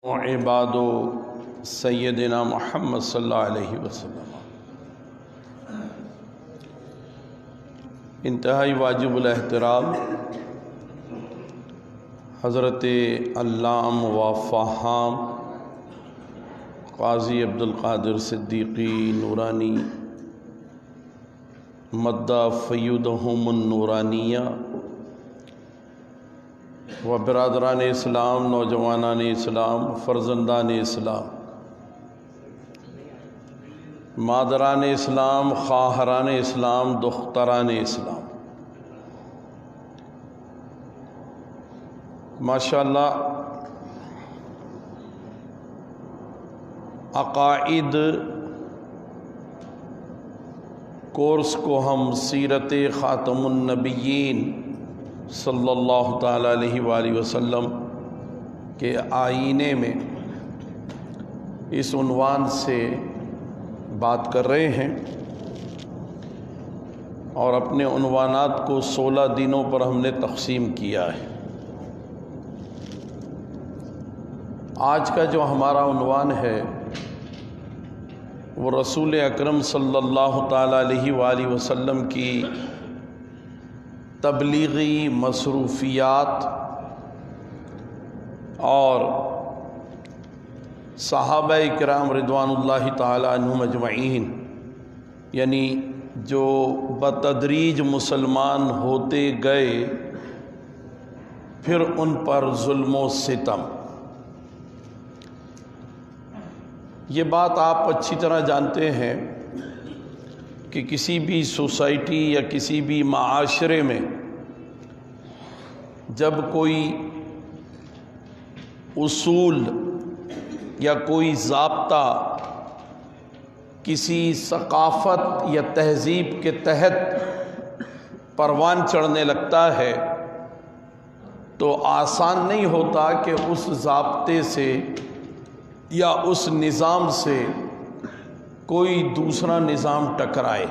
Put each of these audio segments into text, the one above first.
عباد سیدنا محمد صلی اللہ علیہ وسلم۔ انتہائی واجب الاحترام حضرت علام و فہام قاضی عبدالقادر صدیقی نورانی مدہ فیودہم النورانیہ و برادران اسلام، نوجوانان اسلام، فرزندان اسلام، مادران اسلام، خواہران اسلام، دختران اسلام، ماشاءاللہ عقائد کورس کو ہم سیرت خاتم النبیین صلی اللہ تعالیٰ علیہ وآلہ وسلم کے آئینے میں اس عنوان سے بات کر رہے ہیں، اور اپنے عنوانات کو 16 دنوں پر ہم نے تقسیم کیا ہے۔ آج کا جو ہمارا عنوان ہے وہ رسول اکرم صلی اللہ تعالیٰ علیہ وآلہ وسلم کی تبلیغی مصروفیات اور صحابہ کرام رضوان اللہ تعالیٰ عنہم اجمعین، یعنی جو بتدریج مسلمان ہوتے گئے، پھر ان پر ظلم و ستم۔ یہ بات آپ اچھی طرح جانتے ہیں کہ کسی بھی سوسائٹی یا کسی بھی معاشرے میں جب کوئی اصول یا کوئی ضابطہ کسی ثقافت یا تہذیب کے تحت پروان چڑھنے لگتا ہے تو آسان نہیں ہوتا کہ اس ضابطے سے یا اس نظام سے کوئی دوسرا نظام ٹکرائے،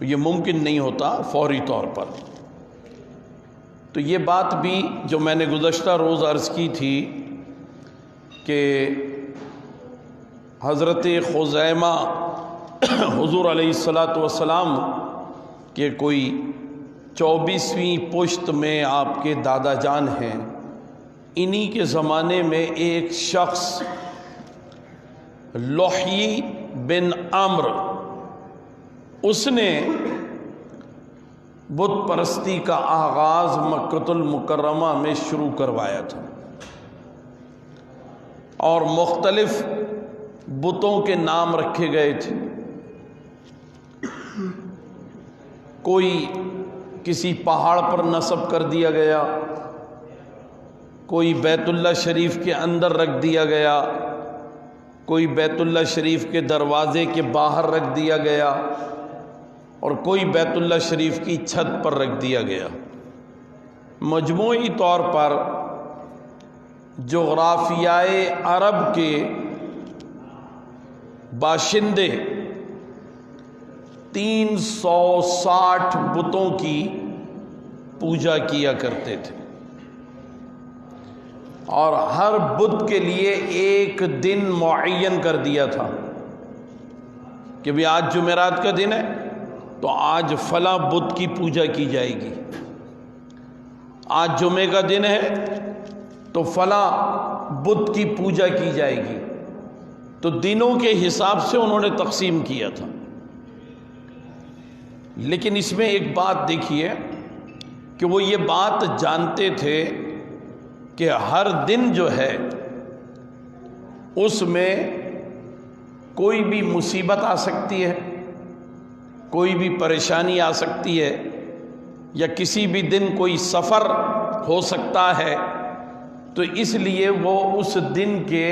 یہ ممکن نہیں ہوتا فوری طور پر۔ تو یہ بات بھی جو میں نے گزشتہ روز عرض کی تھی کہ حضرت خزیمہ حضور علیہ السلام کے کوئی 24ویں پشت میں آپ کے دادا جان ہیں، انہی کے زمانے میں ایک شخص لوحی بن عمر، اس نے بت پرستی کا آغاز مکہ المکرمہ میں شروع کروایا تھا، اور مختلف بتوں کے نام رکھے گئے تھے۔ کوئی کسی پہاڑ پر نصب کر دیا گیا، کوئی بیت اللہ شریف کے اندر رکھ دیا گیا، کوئی بیت اللہ شریف کے دروازے کے باہر رکھ دیا گیا، اور کوئی بیت اللہ شریف کی چھت پر رکھ دیا گیا۔ مجموعی طور پر جغرافیائے عرب کے باشندے 360 بتوں کی پوجا کیا کرتے تھے، اور ہر بت کے لیے ایک دن معین کر دیا تھا کہ بھی آج جمعرات کا دن ہے تو آج فلاں بت کی پوجا کی جائے گی، آج جمعے کا دن ہے تو فلاں بت کی پوجا کی جائے گی۔ تو دنوں کے حساب سے انہوں نے تقسیم کیا تھا۔ لیکن اس میں ایک بات دیکھیے کہ وہ یہ بات جانتے تھے کہ ہر دن جو ہے اس میں کوئی بھی مصیبت آ سکتی ہے، کوئی بھی پریشانی آ سکتی ہے، یا کسی بھی دن کوئی سفر ہو سکتا ہے، تو اس لیے وہ اس دن کے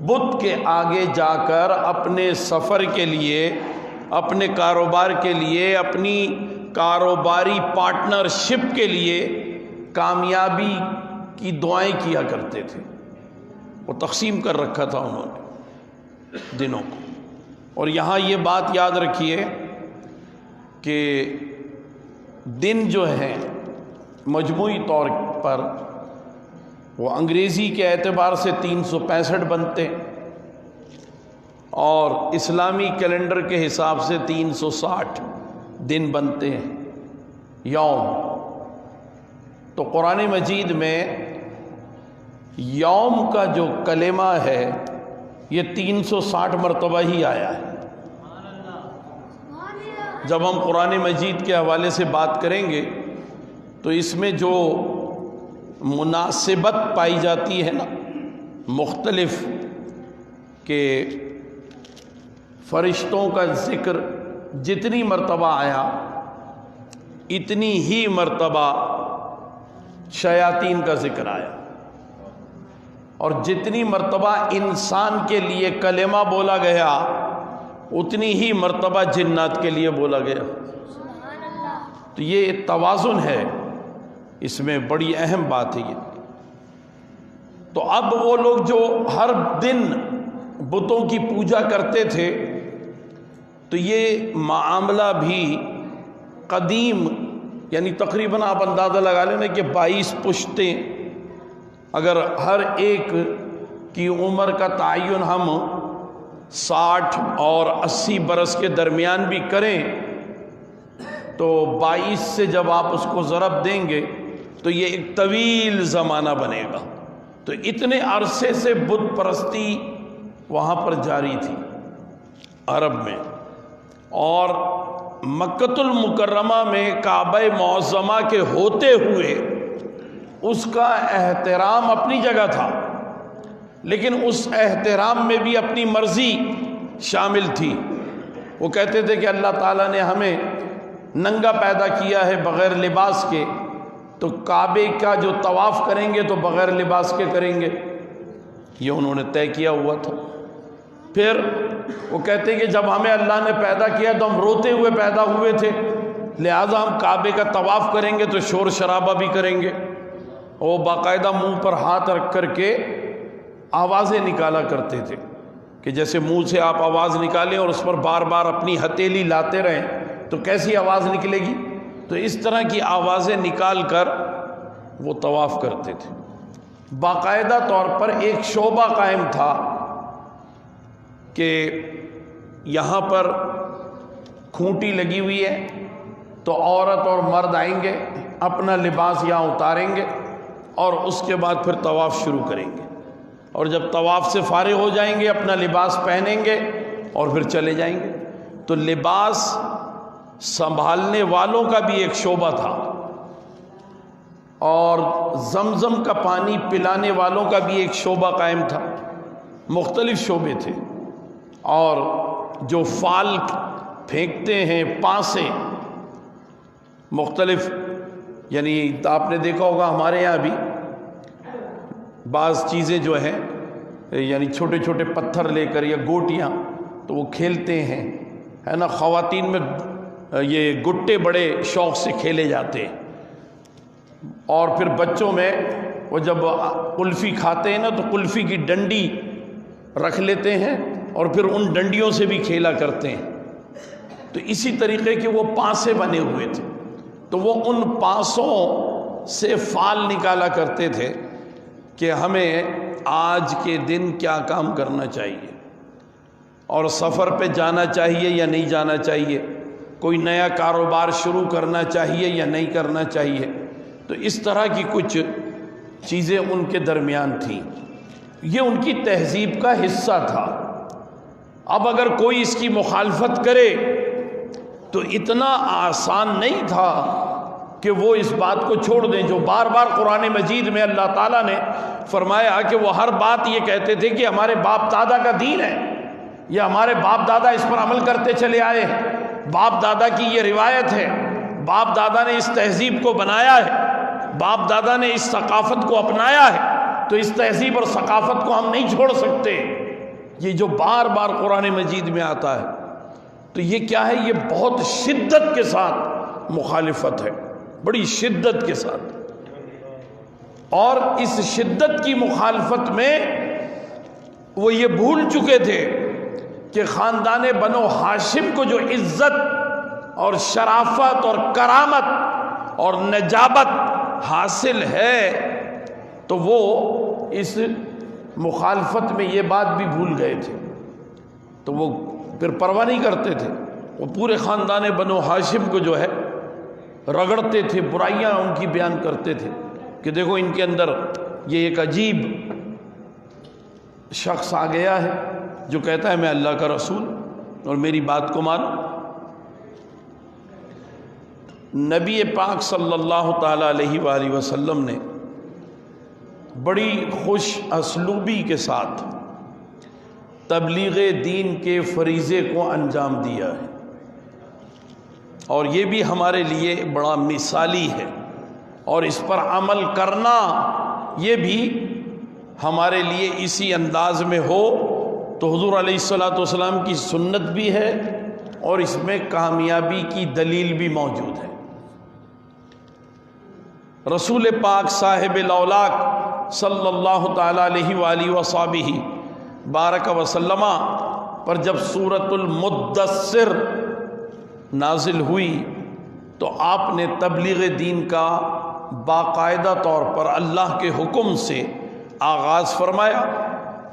بت کے آگے جا کر اپنے سفر کے لیے، اپنے کاروبار کے لیے، اپنی کاروباری پارٹنرشپ کے لیے کامیابی کی دعائیں کیا کرتے تھے۔ وہ تقسیم کر رکھا تھا انہوں نے دنوں کو۔ اور یہاں یہ بات یاد رکھیے کہ دن جو ہے مجموعی طور پر وہ انگریزی کے اعتبار سے 365 بنتے ہیں اور اسلامی کیلنڈر کے حساب سے 360 دن بنتے ہیں یوم۔ تو قرآن مجید میں یوم کا جو کلمہ ہے یہ 360 مرتبہ ہی آیا ہے۔ جب ہم قرآن مجید کے حوالے سے بات کریں گے تو اس میں جو مناسبت پائی جاتی ہے نا، مختلف کہ فرشتوں کا ذکر جتنی مرتبہ آیا اتنی ہی مرتبہ شیاطین کا ذکر آیا، اور جتنی مرتبہ انسان کے لیے کلمہ بولا گیا اتنی ہی مرتبہ جنات کے لیے بولا گیا۔ تو یہ توازن ہے، اس میں بڑی اہم بات ہے یہ۔ تو اب وہ لوگ جو ہر دن بتوں کی پوجا کرتے تھے تو یہ معاملہ بھی قدیم، یعنی تقریباً آپ اندازہ لگا لینا کہ 22 پشتیں، اگر ہر ایک کی عمر کا تعین ہم 60 اور 80 برس کے درمیان بھی کریں تو 22 سے جب آپ اس کو ضرب دیں گے تو یہ ایک طویل زمانہ بنے گا۔ تو اتنے عرصے سے بت پرستی وہاں پر جاری تھی عرب میں، اور مکۃ المکرمہ میں کعبہ معظمہ کے ہوتے ہوئے اس کا احترام اپنی جگہ تھا، لیکن اس احترام میں بھی اپنی مرضی شامل تھی۔ وہ کہتے تھے کہ اللہ تعالیٰ نے ہمیں ننگا پیدا کیا ہے بغیر لباس کے، تو کعبے کا جو طواف کریں گے تو بغیر لباس کے کریں گے، یہ انہوں نے طے کیا ہوا تھا۔ پھر وہ کہتے ہیں کہ جب ہمیں اللہ نے پیدا کیا تو ہم روتے ہوئے پیدا ہوئے تھے، لہذا ہم کعبے کا طواف کریں گے تو شور شرابہ بھی کریں گے۔ وہ باقاعدہ منہ پر ہاتھ رکھ کر کے آوازیں نکالا کرتے تھے کہ جیسے منہ سے آپ آواز نکالیں اور اس پر بار بار اپنی ہتھیلی لاتے رہیں تو کیسی آواز نکلے گی، تو اس طرح کی آوازیں نکال کر وہ طواف کرتے تھے۔ باقاعدہ طور پر ایک شعبہ قائم تھا کہ یہاں پر کھونٹی لگی ہوئی ہے تو عورت اور مرد آئیں گے، اپنا لباس یہاں اتاریں گے اور اس کے بعد پھر طواف شروع کریں گے، اور جب طواف سے فارغ ہو جائیں گے اپنا لباس پہنیں گے اور پھر چلے جائیں گے۔ تو لباس سنبھالنے والوں کا بھی ایک شعبہ تھا، اور زمزم کا پانی پلانے والوں کا بھی ایک شعبہ قائم تھا، مختلف شعبے تھے۔ اور جو فال پھینکتے ہیں پانسے مختلف، یعنی آپ نے دیکھا ہوگا ہمارے یہاں بھی بعض چیزیں جو ہیں یعنی چھوٹے چھوٹے پتھر لے کر یا گوٹیاں تو وہ کھیلتے ہیں، ہے نا۔ خواتین میں یہ گٹے بڑے شوق سے کھیلے جاتے ہیں، اور پھر بچوں میں وہ جب قلفی کھاتے ہیں نا تو قلفی کی ڈنڈی رکھ لیتے ہیں اور پھر ان ڈنڈیوں سے بھی کھیلا کرتے ہیں۔ تو اسی طریقے کے وہ پانسے بنے ہوئے تھے، تو وہ ان پانسوں سے فال نکالا کرتے تھے کہ ہمیں آج کے دن کیا کام کرنا چاہیے، اور سفر پہ جانا چاہیے یا نہیں جانا چاہیے، کوئی نیا کاروبار شروع کرنا چاہیے یا نہیں کرنا چاہیے۔ تو اس طرح کی کچھ چیزیں ان کے درمیان تھیں، یہ ان کی تہذیب کا حصہ تھا۔ اب اگر کوئی اس کی مخالفت کرے تو اتنا آسان نہیں تھا کہ وہ اس بات کو چھوڑ دیں، جو بار بار قرآن مجید میں اللہ تعالیٰ نے فرمایا کہ وہ ہر بات یہ کہتے تھے کہ ہمارے باپ دادا کا دین ہے، یا ہمارے باپ دادا اس پر عمل کرتے چلے آئے ہیں، باپ دادا کی یہ روایت ہے، باپ دادا نے اس تہذیب کو بنایا ہے، باپ دادا نے اس ثقافت کو اپنایا ہے، تو اس تہذیب اور ثقافت کو ہم نہیں چھوڑ سکتے۔ یہ جو بار بار قرآن مجید میں آتا ہے تو یہ کیا ہے، یہ بہت شدت کے ساتھ مخالفت ہے، بڑی شدت کے ساتھ۔ اور اس شدت کی مخالفت میں وہ یہ بھول چکے تھے کہ خاندان بنو ہاشم کو جو عزت اور شرافت اور کرامت اور نجابت حاصل ہے تو وہ اس مخالفت میں یہ بات بھی بھول گئے تھے، تو وہ پھر پرواہ نہیں کرتے تھے، وہ پورے خاندان بنو ہاشم کو جو ہے رگڑتے تھے، برائیاں ان کی بیان کرتے تھے کہ دیکھو ان کے اندر یہ ایک عجیب شخص آ گیا ہے جو کہتا ہے میں اللہ کا رسول اور میری بات کو مانو۔ نبی پاک صلی اللہ تعالی علیہ وآلہ وسلم نے بڑی خوش اسلوبی کے ساتھ تبلیغ دین کے فریضے کو انجام دیا ہے، اور یہ بھی ہمارے لیے بڑا مثالی ہے، اور اس پر عمل کرنا یہ بھی ہمارے لیے اسی انداز میں ہو تو حضور علیہ الصلوۃ والسلام کی سنت بھی ہے اور اس میں کامیابی کی دلیل بھی موجود ہے۔ رسول پاک صاحب الاولاق صلی اللہ تعالی علیہ وآلہ وصحبہ بارک وسلم پر جب سورۃ المدثر نازل ہوئی تو آپ نے تبلیغ دین کا باقاعدہ طور پر اللہ کے حکم سے آغاز فرمایا،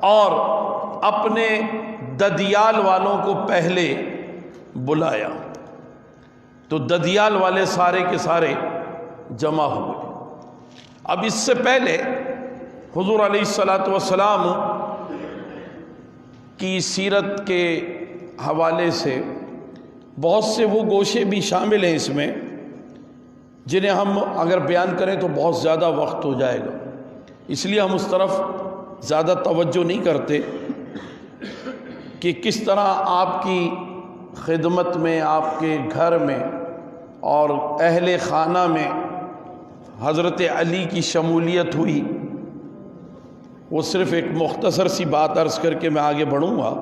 اور اپنے ددیال والوں کو پہلے بلایا، تو ددیال والے سارے کے سارے جمع ہوئے۔ اب اس سے پہلے حضور علیہ الصلوۃ والسلام کی سیرت کے حوالے سے بہت سے وہ گوشے بھی شامل ہیں اس میں جنہیں ہم اگر بیان کریں تو بہت زیادہ وقت ہو جائے گا، اس لیے ہم اس طرف زیادہ توجہ نہیں کرتے کہ کس طرح آپ کی خدمت میں، آپ کے گھر میں اور اہل خانہ میں حضرت علی کی شمولیت ہوئی۔ وہ صرف ایک مختصر سی بات عرض کر کے میں آگے بڑھوں گا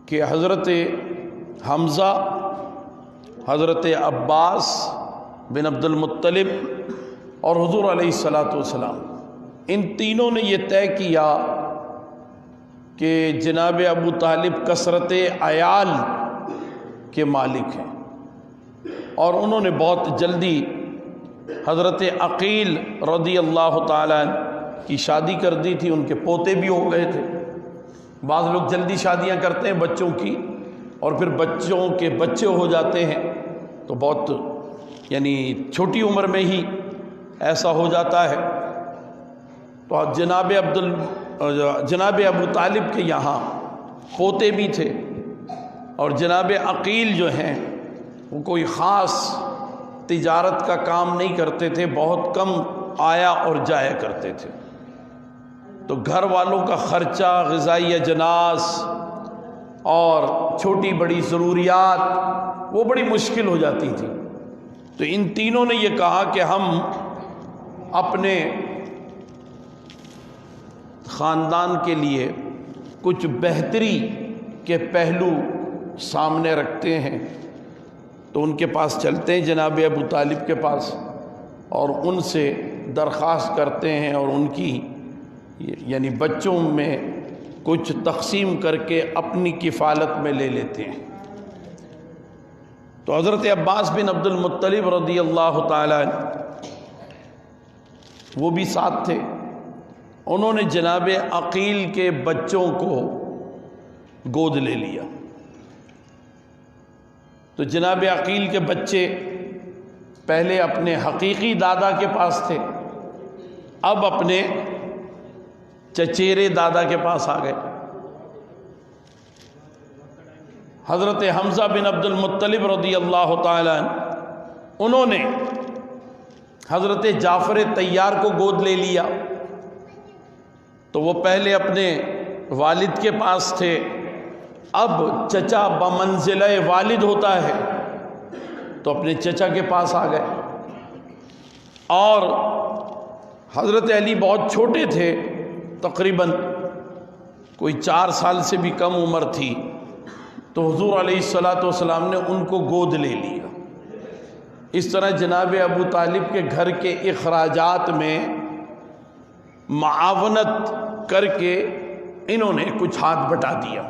کہ حضرت حمزہ، حضرت عباس بن عبد المطلب اور حضور علیہ الصلوۃ والسلام، ان تینوں نے یہ طے کیا کہ جناب ابو طالب کثرت عیال کے مالک ہیں، اور انہوں نے بہت جلدی حضرت عقیل رضی اللہ تعالیٰ عنہ کی شادی کر دی تھی، ان کے پوتے بھی ہو گئے تھے۔ بعض لوگ جلدی شادیاں کرتے ہیں بچوں کی، اور پھر بچوں کے بچے ہو جاتے ہیں تو بہت یعنی چھوٹی عمر میں ہی ایسا ہو جاتا ہے۔ تو جناب ابو طالب کے یہاں پوتے بھی تھے، اور جناب عقیل جو ہیں وہ کوئی خاص تجارت کا کام نہیں کرتے تھے، بہت کم آیا اور جایا کرتے تھے، تو گھر والوں کا خرچہ، غذائی اجناس اور چھوٹی بڑی ضروریات وہ بڑی مشکل ہو جاتی تھی۔ تو ان تینوں نے یہ کہا کہ ہم اپنے خاندان کے لیے کچھ بہتری کے پہلو سامنے رکھتے ہیں، تو ان کے پاس چلتے ہیں جناب ابو طالب کے پاس، اور ان سے درخواست کرتے ہیں اور ان کی یعنی بچوں میں کچھ تقسیم کر کے اپنی کفالت میں لے لیتے ہیں۔ تو حضرت عباس بن عبد المطلب رضی اللہ تعالیٰ عنہ وہ بھی ساتھ تھے، انہوں نے جناب عقیل کے بچوں کو گود لے لیا۔ تو جناب عقیل کے بچے پہلے اپنے حقیقی دادا کے پاس تھے، اب اپنے چچیرے دادا کے پاس آ گئے۔ حضرت حمزہ بن عبد المطلب رضی اللہ تعالیٰ عنہ انہوں نے حضرت جعفر طیار کو گود لے لیا، تو وہ پہلے اپنے والد کے پاس تھے، اب چچا بمنزلہ والد ہوتا ہے تو اپنے چچا کے پاس آ گئے۔ اور حضرت علی بہت چھوٹے تھے، تقریباً کوئی 4 سال سے بھی کم عمر تھی، تو حضور علیہ الصلوۃ والسلام نے ان کو گود لے لیا۔ اس طرح جناب ابو طالب کے گھر کے اخراجات میں معاونت کر کے انہوں نے کچھ ہاتھ بٹا دیا۔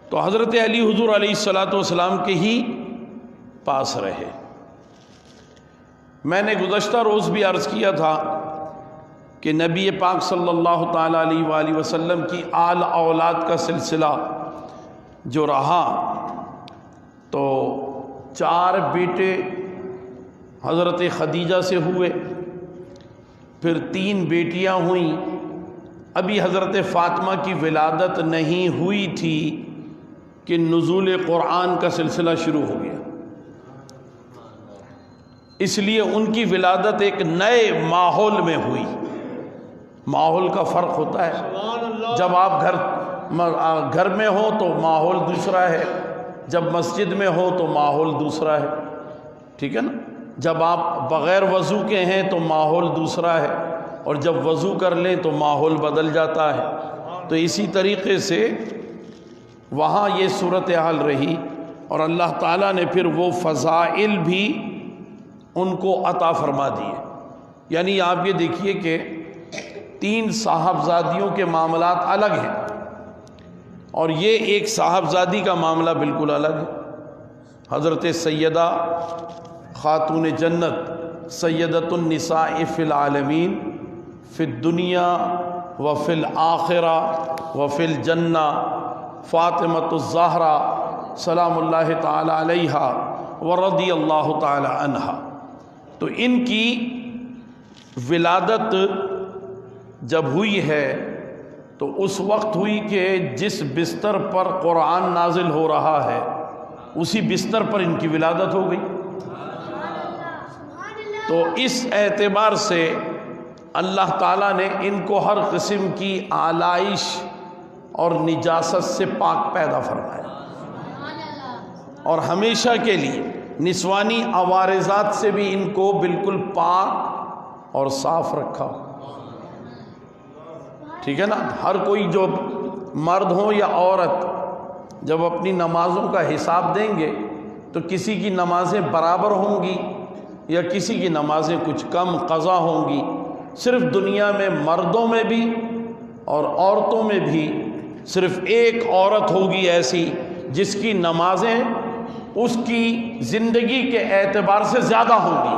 تو حضرت علی حضور علیہ الصلوۃ والسلام کے ہی پاس رہے۔ میں نے گزشتہ روز بھی عرض کیا تھا کہ نبی پاک صلی اللہ تعالیٰ علیہ وآلہ وسلم کی آل اولاد کا سلسلہ جو رہا تو 4 بیٹے حضرت خدیجہ سے ہوئے، پھر 3 بیٹیاں ہوئیں، ابھی حضرت فاطمہ کی ولادت نہیں ہوئی تھی کہ نزول قرآن کا سلسلہ شروع ہو گیا۔ اس لیے ان کی ولادت ایک نئے ماحول میں ہوئی۔ ماحول کا فرق ہوتا ہے، جب آپ گھر میں ہو تو ماحول دوسرا ہے، جب مسجد میں ہو تو ماحول دوسرا ہے، ٹھیک ہے نا؟ جب آپ بغیر وضو کے ہیں تو ماحول دوسرا ہے، اور جب وضو کر لیں تو ماحول بدل جاتا ہے۔ تو اسی طریقے سے وہاں یہ صورتحال رہی، اور اللہ تعالیٰ نے پھر وہ فضائل بھی ان کو عطا فرما دیے۔ یعنی آپ یہ دیکھیے کہ 3 صاحبزادیوں کے معاملات الگ ہیں، اور یہ ایک صاحبزادی کا معاملہ بالکل الگ ہے۔ حضرت سیدہ خاتون جنت سیدۃ النساء فی العالمین فی الدنیا و فی الآخرہ و فی الجنہ فاطمۃ الزہرا سلام اللہ تعالی علیہا ورضی اللہ تعالی عنہا۔ تو ان کی ولادت جب ہوئی ہے تو اس وقت ہوئی کہ جس بستر پر قرآن نازل ہو رہا ہے اسی بستر پر ان کی ولادت ہو گئی۔ تو اس اعتبار سے اللہ تعالیٰ نے ان کو ہر قسم کی آلائش اور نجاست سے پاک پیدا فرمایا، اور ہمیشہ کے لیے نسوانی عوارضات سے بھی ان کو بالکل پاک اور صاف رکھا۔ ٹھیک ہے نا؟ ہر کوئی جو مرد ہو یا عورت جب اپنی نمازوں کا حساب دیں گے تو کسی کی نمازیں برابر ہوں گی یا کسی کی نمازیں کچھ کم قضا ہوں گی۔ صرف دنیا میں مردوں میں بھی اور عورتوں میں بھی صرف ایک عورت ہوگی ایسی جس کی نمازیں اس کی زندگی کے اعتبار سے زیادہ ہوں گی،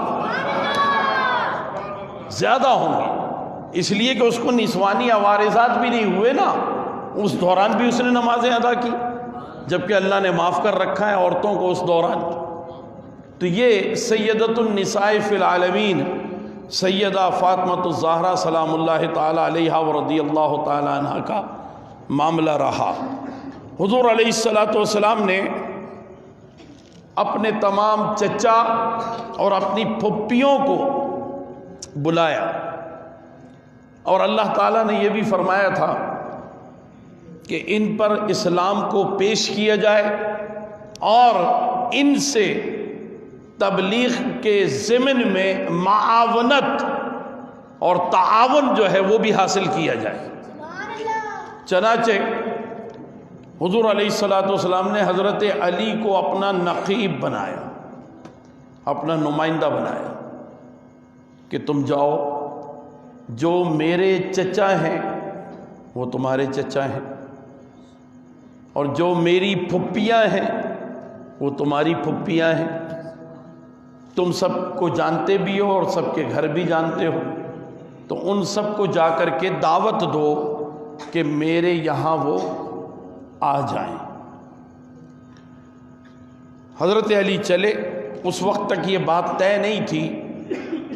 اس لیے کہ اس کو نسوانی عوارضات بھی نہیں ہوئے نا، اس دوران بھی اس نے نمازیں ادا کی، جبکہ اللہ نے معاف کر رکھا ہے عورتوں کو اس دوران۔ تو یہ سیدۃ النساء فی العالمین سیدہ فاطمۃ الزہرا سلام اللہ تعالی علیہا ورضی اللہ تعالی عنہا کا معاملہ رہا۔ حضور علیہ السلام نے اپنے تمام چچا اور اپنی پھپھیوں کو بلایا، اور اللہ تعالیٰ نے یہ بھی فرمایا تھا کہ ان پر اسلام کو پیش کیا جائے اور ان سے تبلیغ کے ضمن میں معاونت اور تعاون جو ہے وہ بھی حاصل کیا جائے۔ چنانچہ حضور علیہ السلام نے حضرت علی کو اپنا نقیب بنایا، اپنا نمائندہ بنایا کہ تم جاؤ، جو میرے چچا ہیں وہ تمہارے چچا ہیں، اور جو میری پھپھیاں ہیں وہ تمہاری پھپھیاں ہیں، تم سب کو جانتے بھی ہو اور سب کے گھر بھی جانتے ہو، تو ان سب کو جا کر کے دعوت دو کہ میرے یہاں وہ آ جائیں۔ حضرت علی چلے۔ اس وقت تک یہ بات طے نہیں تھی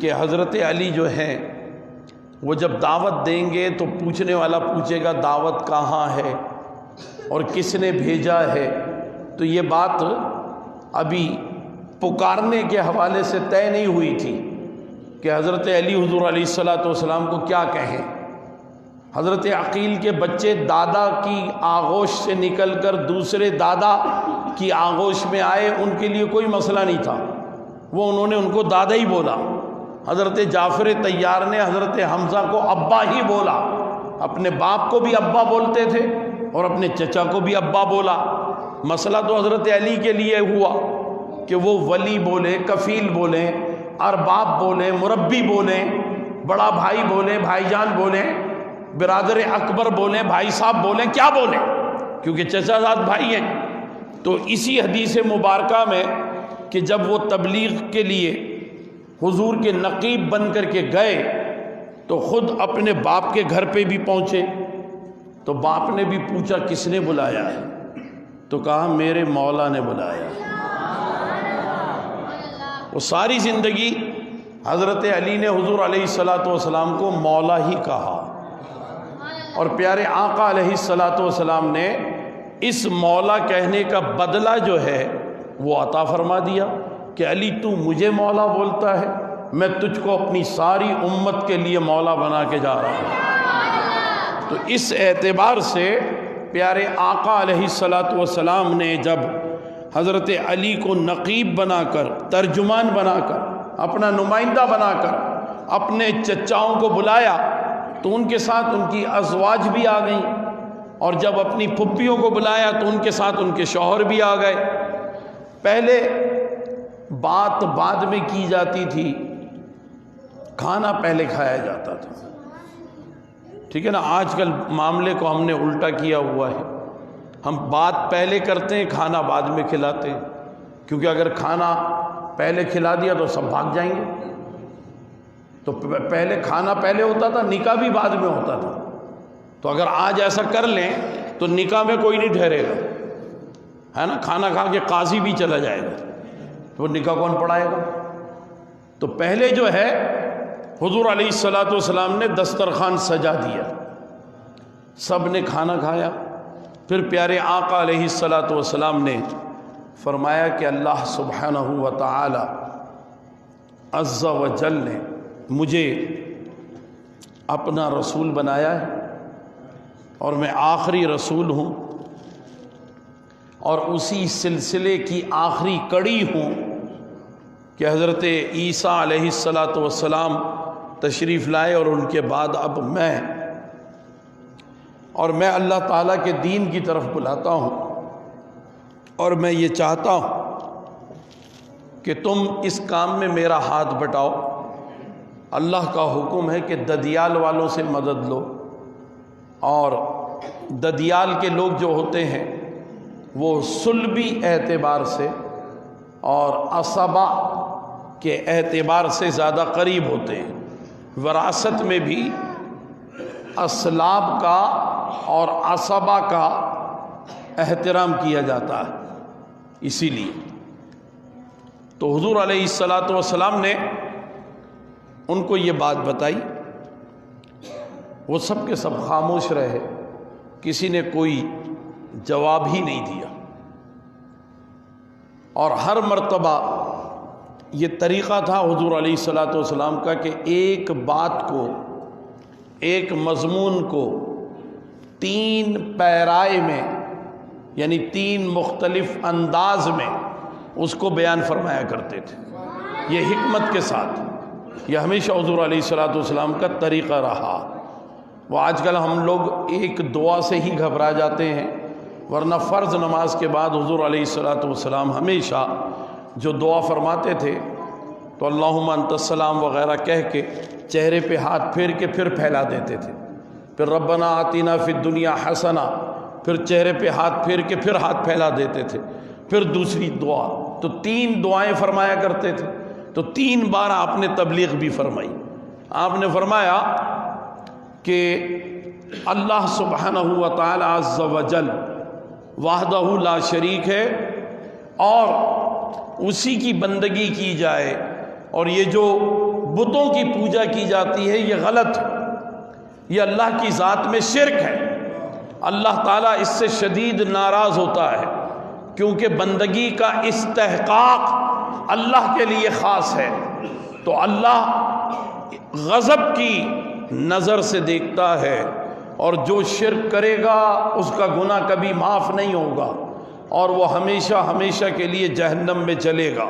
کہ حضرت علی جو ہیں وہ جب دعوت دیں گے تو پوچھنے والا پوچھے گا دعوت کہاں ہے اور کس نے بھیجا ہے، تو یہ بات ابھی پکارنے کے حوالے سے طے نہیں ہوئی تھی کہ حضرت علی حضور علیہ السلام کو کیا کہیں۔ حضرت عقیل کے بچے دادا کی آغوش سے نکل کر دوسرے دادا کی آغوش میں آئے، ان کے لیے کوئی مسئلہ نہیں تھا، انہوں نے ان کو دادا ہی بولا۔ حضرت جعفر طیار نے حضرت حمزہ کو ابا ہی بولا، اپنے باپ کو بھی ابا بولتے تھے اور اپنے چچا کو بھی ابا بولا۔ مسئلہ تو حضرت علی کے لیے ہوا کہ وہ ولی بولے، کفیل بولیں، ارباب بولیں، مربی بولیں، بڑا بھائی بولیں، بھائی جان بولیں، برادر اکبر بولیں، بھائی صاحب بولیں، کیا بولیں، کیونکہ چچا زاد بھائی ہیں۔ تو اسی حدیث مبارکہ میں کہ جب وہ تبلیغ کے لیے حضور کے نقیب بن کر کے گئے تو خود اپنے باپ کے گھر پہ بھی پہنچے، تو باپ نے بھی پوچھا کس نے بلایا ہے؟ تو کہا میرے مولا نے بلایا۔ وہ ساری زندگی حضرت علی نے حضور علیہ السلام کو مولا ہی کہا، اور پیارے آقا علیہ السلام نے اس مولا کہنے کا بدلہ جو ہے وہ عطا فرما دیا کہ علی تو مجھے مولا بولتا ہے، میں تجھ کو اپنی ساری امت کے لیے مولا بنا کے جا رہا ہوں۔ تو اس اعتبار سے پیارے آقا علیہ السلام نے جب حضرت علی کو نقیب بنا کر، ترجمان بنا کر، اپنا نمائندہ بنا کر اپنے چچاؤں کو بلایا تو ان کے ساتھ ان کی ازواج بھی آ گئیں، اور جب اپنی پھپھیوں کو بلایا تو ان کے ساتھ ان کے شوہر بھی آ گئے۔ پہلے بات بعد میں کی جاتی تھی، کھانا پہلے کھایا جاتا تھا، ٹھیک ہے نا۔ آج کل معاملے کو ہم نے الٹا کیا ہوا ہے، ہم بات پہلے کرتے ہیں، کھانا بعد میں کھلاتے ہیں، کیونکہ اگر کھانا پہلے کھلا دیا تو سب بھاگ جائیں گے۔ تو پہلے کھانا پہلے ہوتا تھا، نکاح بھی بعد میں ہوتا تھا، تو اگر آج ایسا کر لیں تو نکاح میں کوئی نہیں ٹھہرے گا، ہے نا۔ کھانا کھا کے قاضی بھی چلا جائے گا، تو نکاح کون پڑھائے گا؟ تو پہلے جو ہے حضور علیہ السلام نے دسترخوان سجا دیا، سب نے کھانا کھایا، پھر پیارے آقا علیہ السلام نے فرمایا کہ اللہ سبحانہ و تعالی عز و جل نے مجھے اپنا رسول بنایا ہے، اور میں آخری رسول ہوں، اور اسی سلسلے کی آخری کڑی ہوں کہ حضرت عیسیٰ علیہ السلام تشریف لائے، اور ان کے بعد اب میں اللہ تعالیٰ کے دین کی طرف بلاتا ہوں، اور میں یہ چاہتا ہوں کہ تم اس کام میں میرا ہاتھ بٹاؤ۔ اللہ کا حکم ہے کہ ددیال والوں سے مدد لو، اور ددیال کے لوگ جو ہوتے ہیں وہ صلبی اعتبار سے اور عصبہ کے اعتبار سے زیادہ قریب ہوتے ہیں، وراثت میں بھی اسلاب کا اور عصبہ کا احترام کیا جاتا ہے۔ اسی لیے تو حضور علیہ السلام نے ان کو یہ بات بتائی، وہ سب کے سب خاموش رہے، کسی نے کوئی جواب ہی نہیں دیا، اور ہر مرتبہ یہ طریقہ تھا حضور علیہ السلام کا کہ ایک بات کو، ایک مضمون کو 3 پیرائے میں، یعنی 3 مختلف انداز میں اس کو بیان فرمایا کرتے تھے، یہ حکمت کے ساتھ۔ یہ ہمیشہ حضور علیہ السلام کا طریقہ رہا۔ وہ آج کل ہم لوگ ایک دعا سے ہی گھبرا جاتے ہیں، ورنہ فرض نماز کے بعد حضور علیہ السلام ہمیشہ جو دعا فرماتے تھے تو اللہم انت السلام وغیرہ کہہ کے چہرے پہ ہاتھ پھیر کے پھر پھیلا دیتے تھے، پھر ربنا آتینا فی الدنیا حسنہ، پھر چہرے پہ ہاتھ پھیر کے پھر ہاتھ پھیلا دیتے تھے، پھر دوسری دعا، تو 3 دعائیں فرمایا کرتے تھے۔ تو 3 بار آپ نے تبلیغ بھی فرمائی۔ آپ نے فرمایا کہ اللہ سبحانہ و تعالی عز و جل وحدہ لا شریک ہے، اور اسی کی بندگی کی جائے، اور یہ جو بتوں کی پوجا کی جاتی ہے یہ غلط ہے، یہ اللہ کی ذات میں شرک ہے۔ اللہ تعالیٰ اس سے شدید ناراض ہوتا ہے، کیونکہ بندگی کا استحقاق اللہ کے لیے خاص ہے، تو اللہ غضب کی نظر سے دیکھتا ہے، اور جو شرک کرے گا اس کا گناہ کبھی معاف نہیں ہوگا، اور وہ ہمیشہ ہمیشہ کے لیے جہنم میں چلے گا۔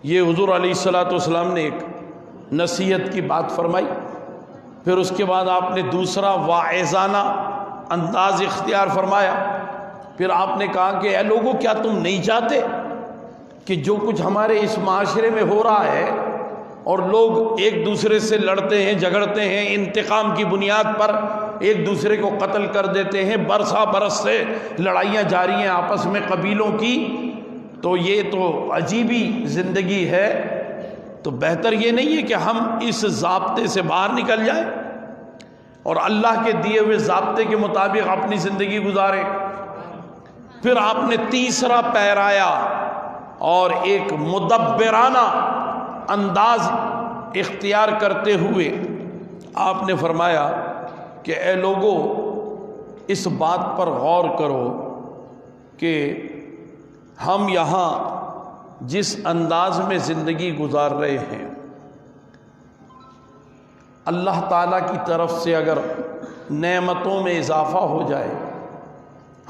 یہ حضور علیہ السلام نے ایک نصیحت کی بات فرمائی۔ پھر اس کے بعد آپ نے دوسرا واعظانہ انداز اختیار فرمایا۔ پھر آپ نے کہا کہ اے لوگوں، کیا تم نہیں چاہتے کہ جو کچھ ہمارے اس معاشرے میں ہو رہا ہے، اور لوگ ایک دوسرے سے لڑتے ہیں، جھگڑتے ہیں، انتقام کی بنیاد پر ایک دوسرے کو قتل کر دیتے ہیں، برسا برس سے لڑائیاں جاری ہیں آپس میں قبیلوں کی، تو یہ تو عجیبی زندگی ہے، تو بہتر یہ نہیں ہے کہ ہم اس ضابطے سے باہر نکل جائیں اور اللہ کے دیے ہوئے ضابطے کے مطابق اپنی زندگی گزاریں؟ پھر آپ نے تیسرا پیرایا اور ایک مدبرانہ انداز اختیار کرتے ہوئے آپ نے فرمایا کہ اے لوگو، اس بات پر غور کرو کہ ہم یہاں جس انداز میں زندگی گزار رہے ہیں، اللہ تعالیٰ کی طرف سے اگر نعمتوں میں اضافہ ہو جائے،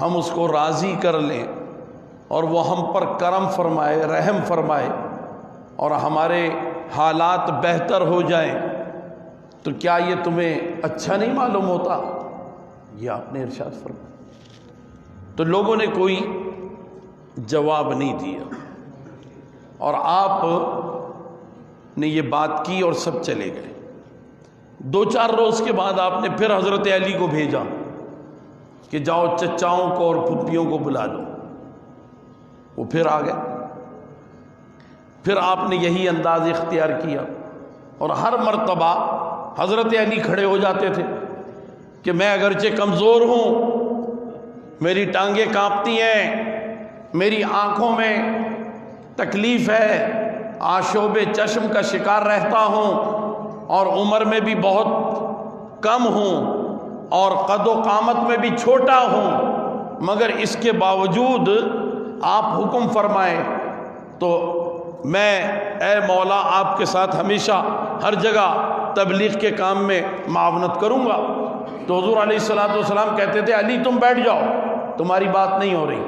ہم اس کو راضی کر لیں اور وہ ہم پر کرم فرمائے، رحم فرمائے اور ہمارے حالات بہتر ہو جائیں، تو کیا یہ تمہیں اچھا نہیں معلوم ہوتا؟ یہ آپ نے ارشاد فرمایا۔ تو لوگوں نے کوئی جواب نہیں دیا اور آپ نے یہ بات کی اور سب چلے گئے۔ 2-4 روز کے بعد آپ نے پھر حضرت علی کو بھیجا کہ جاؤ چچاؤں کو اور پھپھیوں کو بلا لو۔ وہ پھر آ گئے۔ پھر آپ نے یہی انداز اختیار کیا اور ہر مرتبہ حضرت علی کھڑے ہو جاتے تھے کہ میں اگرچہ کمزور ہوں، میری ٹانگیں کانپتی ہیں، میری آنکھوں میں تکلیف ہے، آشوب چشم کا شکار رہتا ہوں اور عمر میں بھی بہت کم ہوں اور قد و قامت میں بھی چھوٹا ہوں، مگر اس کے باوجود آپ حکم فرمائیں تو میں اے مولا آپ کے ساتھ ہمیشہ ہر جگہ تبلیغ کے کام میں معاونت کروں گا۔ تو حضور علیہ السلام کہتے تھے علی تم بیٹھ جاؤ، تمہاری بات نہیں ہو رہی،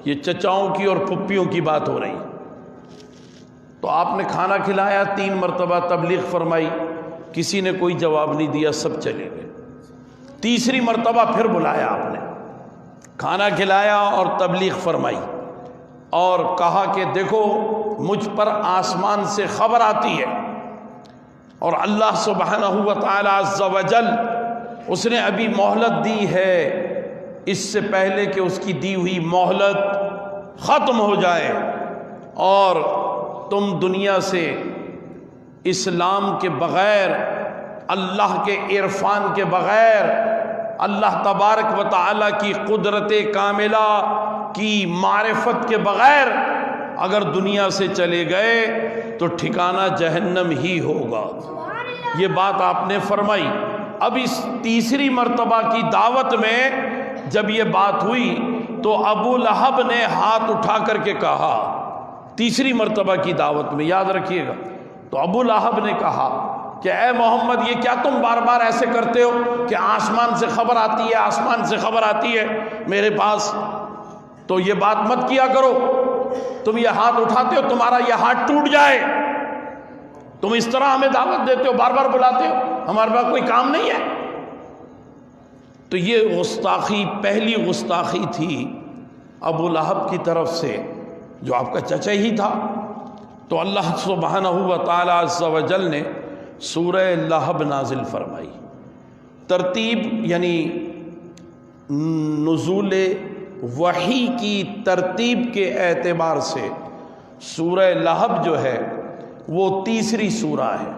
یہ چچاؤں کی اور پھپھیوں کی بات ہو رہی۔ تو آپ نے کھانا کھلایا، 3 مرتبہ تبلیغ فرمائی، کسی نے کوئی جواب نہیں دیا، سب چلے گئے۔ تیسری مرتبہ پھر بلایا آپ نے، کھانا کھلایا اور تبلیغ فرمائی اور کہا کہ دیکھو مجھ پر آسمان سے خبر آتی ہے اور اللہ سبحانہ و تعالی عز و جل اس نے ابھی مہلت دی ہے، اس سے پہلے کہ اس کی دی ہوئی مہلت ختم ہو جائے اور تم دنیا سے اسلام کے بغیر، اللہ کے عرفان کے بغیر، اللہ تبارک و تعالی کی قدرت کاملہ کی معرفت کے بغیر اگر دنیا سے چلے گئے تو ٹھکانہ جہنم ہی ہوگا۔ یہ بات آپ نے فرمائی۔ اب اس تیسری مرتبہ کی دعوت میں جب یہ بات ہوئی تو ابو لہب نے ہاتھ اٹھا کر کے کہا، تیسری مرتبہ کی دعوت میں، یاد رکھیے گا، تو ابو لہب نے کہا کہ اے محمد یہ کیا تم بار بار ایسے کرتے ہو کہ آسمان سے خبر آتی ہے، آسمان سے خبر آتی ہے میرے پاس، تو یہ بات مت کیا کرو، تم یہ ہاتھ اٹھاتے ہو تمہارا یہ ہاتھ ٹوٹ جائے، تم اس طرح ہمیں دعوت دیتے ہو، بار بار بلاتے ہو، ہمارے پاس کوئی کام نہیں ہے۔ تو یہ گستاخی، پہلی گستاخی تھی ابو لہب کی طرف سے جو آپ کا چچا ہی تھا۔ تو اللہ سبحانہ و تعالی عز و جل نے سورہ لہب نازل فرمائی۔ ترتیب یعنی نزول وحی کی ترتیب کے اعتبار سے سورہ لہب جو ہے وہ تیسری سورہ ہے۔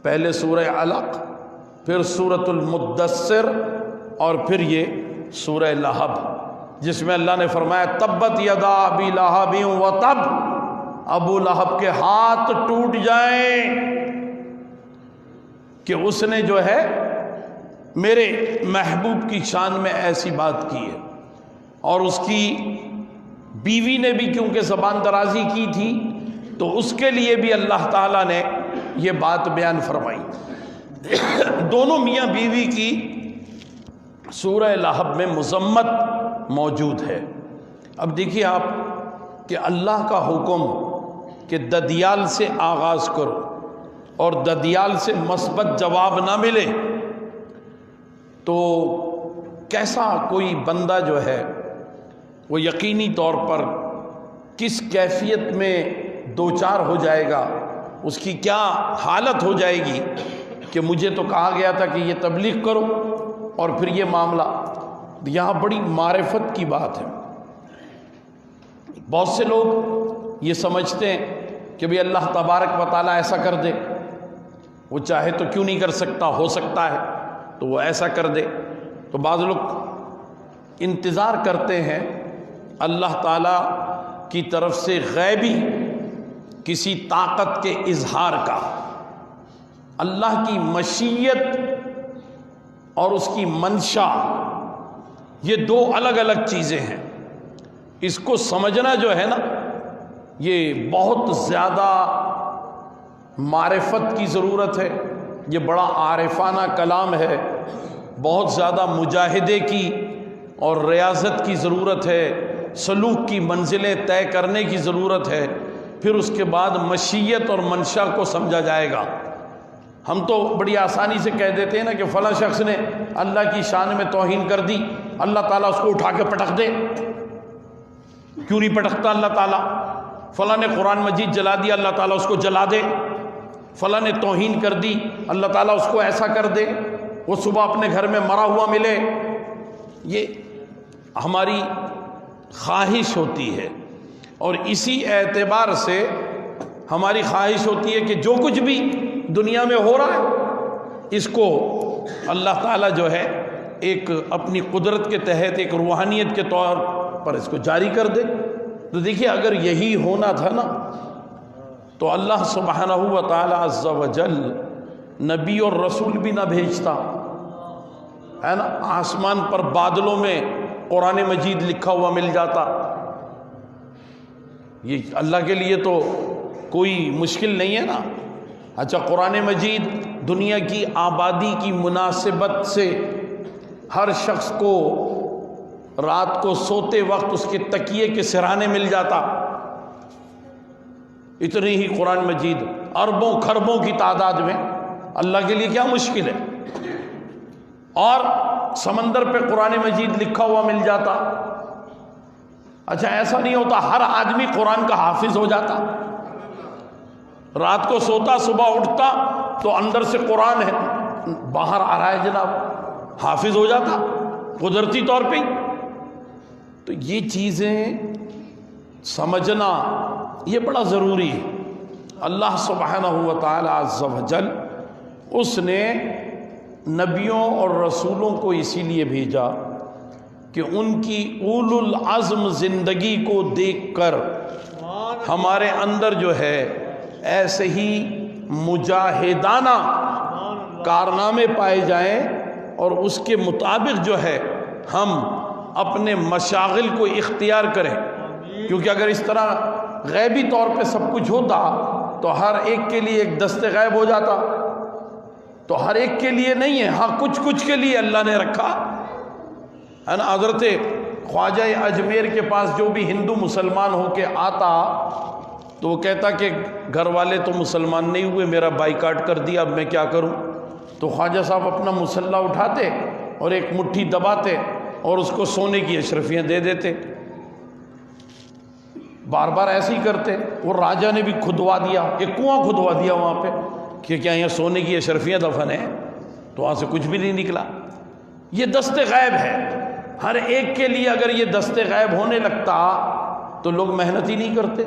پہلے سورہ علق، پھر سورۃ المدثر اور پھر یہ سورہ لہب، جس میں اللہ نے فرمایا تبت یدا ابی لہب وتب، ابو لہب کے ہاتھ ٹوٹ جائیں کہ اس نے جو ہے میرے محبوب کی شان میں ایسی بات کی ہے، اور اس کی بیوی نے بھی کیونکہ زبان درازی کی تھی تو اس کے لیے بھی اللہ تعالیٰ نے یہ بات بیان فرمائی۔ دونوں میاں بیوی کی سورہ لہب میں مذمت موجود ہے۔ اب دیکھیے آپ کہ اللہ کا حکم کہ ددیال سے آغاز کرو اور ددیال سے مثبت جواب نہ ملے تو کیسا کوئی بندہ جو ہے وہ یقینی طور پر کس کیفیت میں دوچار ہو جائے گا، اس کی کیا حالت ہو جائے گی کہ مجھے تو کہا گیا تھا کہ یہ تبلیغ کرو اور پھر یہ معاملہ۔ یہاں بڑی معرفت کی بات ہے۔ بہت سے لوگ یہ سمجھتے ہیں کہ بھی اللہ تبارک و تعالیٰ ایسا کر دے، وہ چاہے تو کیوں نہیں کر سکتا، ہو سکتا ہے تو وہ ایسا کر دے۔ تو بعض لوگ انتظار کرتے ہیں اللہ تعالیٰ کی طرف سے غیبی کسی طاقت کے اظہار کا۔ اللہ کی مشیت اور اس کی منشا یہ دو الگ الگ چیزیں ہیں۔ اس کو سمجھنا جو ہے نا، یہ بہت زیادہ معرفت کی ضرورت ہے، یہ بڑا عارفانہ کلام ہے، بہت زیادہ مجاہدے کی اور ریاضت کی ضرورت ہے، سلوک کی منزلیں طے کرنے کی ضرورت ہے، پھر اس کے بعد مشیت اور منشا کو سمجھا جائے گا۔ ہم تو بڑی آسانی سے کہہ دیتے ہیں نا کہ فلاں شخص نے اللہ کی شان میں توہین کر دی، اللہ تعالیٰ اس کو اٹھا کے پٹک دے۔ کیوں نہیں پٹکتا اللہ تعالیٰ؟ فلاں نے قرآن مجید جلا دیا، اللہ تعالیٰ اس کو جلا دے۔ فلاں نے توہین کر دی، اللہ تعالیٰ اس کو ایسا کر دے، وہ صبح اپنے گھر میں مرا ہوا ملے۔ یہ ہماری خواہش ہوتی ہے، اور اسی اعتبار سے ہماری خواہش ہوتی ہے کہ جو کچھ بھی دنیا میں ہو رہا ہے اس کو اللہ تعالیٰ جو ہے ایک اپنی قدرت کے تحت ایک روحانیت کے طور پر اس کو جاری کر دے۔ تو دیکھیے اگر یہی ہونا تھا نا تو اللہ سبحانہ و تعالیٰ عز و جل نبی اور رسول بھی نہ بھیجتا، ہے نا؟ آسمان پر بادلوں میں قرآن مجید لکھا ہوا مل جاتا۔ یہ اللہ کے لیے تو کوئی مشکل نہیں ہے نا۔ اچھا، قرآن مجید دنیا کی آبادی کی مناسبت سے ہر شخص کو رات کو سوتے وقت اس کے تکیے کے سرانے مل جاتا، اتنی ہی قرآن مجید اربوں خربوں کی تعداد میں، اللہ کے لیے کیا مشکل ہے؟ اور سمندر پہ قرآن مجید لکھا ہوا مل جاتا۔ اچھا، ایسا نہیں ہوتا ہر آدمی قرآن کا حافظ ہو جاتا؟ رات کو سوتا صبح اٹھتا تو اندر سے قرآن ہے باہر آ رہا ہے جناب، حافظ ہو جاتا قدرتی طور پہ۔ تو یہ چیزیں سمجھنا یہ بڑا ضروری ہے۔ اللہ سبحانہ و تعالی عز و جل اس نے نبیوں اور رسولوں کو اسی لیے بھیجا کہ ان کی اولو العزم زندگی کو دیکھ کر ہمارے اندر جو ہے ایسے ہی مجاہدانہ کارنامے پائے جائیں، اور اس کے مطابق جو ہے ہم اپنے مشاغل کو اختیار کریں۔ کیونکہ اگر اس طرح غیبی طور پہ سب کچھ ہوتا تو ہر ایک کے لیے ایک دست غیب ہو جاتا، تو ہر ایک کے لیے نہیں ہے، ہاں کچھ کچھ کے لیے اللہ نے رکھا ہے نا۔ حضرت خواجہ اجمیر کے پاس جو بھی ہندو مسلمان ہو کے آتا تو وہ کہتا کہ گھر والے تو مسلمان نہیں ہوئے، میرا بائیکاٹ کر دیا، اب میں کیا کروں؟ تو خواجہ صاحب اپنا مسلح اٹھاتے اور ایک مٹھی دباتے اور اس کو سونے کی اشرفیاں دے دیتے۔ بار بار ایسے ہی کرتے۔ وہ راجہ نے بھی کھدوا دیا، ایک کنواں کھدوا دیا وہاں پہ کہ کیا یہاں سونے کی اشرفیاں دفن ہیں؟ تو وہاں سے کچھ بھی نہیں نکلا۔ یہ دست غیب ہے، ہر ایک کے لیے اگر یہ دست غیب ہونے لگتا تو لوگ محنت ہی نہیں کرتے،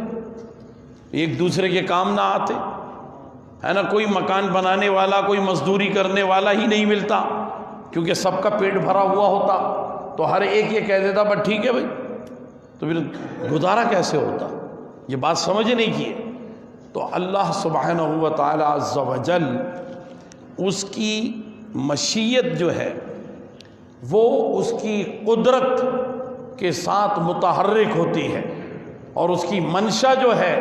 ایک دوسرے کے کام نہ آتے، ہے نا؟ کوئی مکان بنانے والا، کوئی مزدوری کرنے والا ہی نہیں ملتا، کیونکہ سب کا پیٹ بھرا ہوا ہوتا تو ہر ایک یہ کہہ دیتا بس ٹھیک ہے بھائی، تو پھر گزارا کیسے ہوتا؟ یہ بات سمجھنے کی ہے۔ تو اللہ سبحانہ و تعالی عز و جل اس کی مشیت جو ہے وہ اس کی قدرت کے ساتھ متحرک ہوتی ہے، اور اس کی منشا جو ہے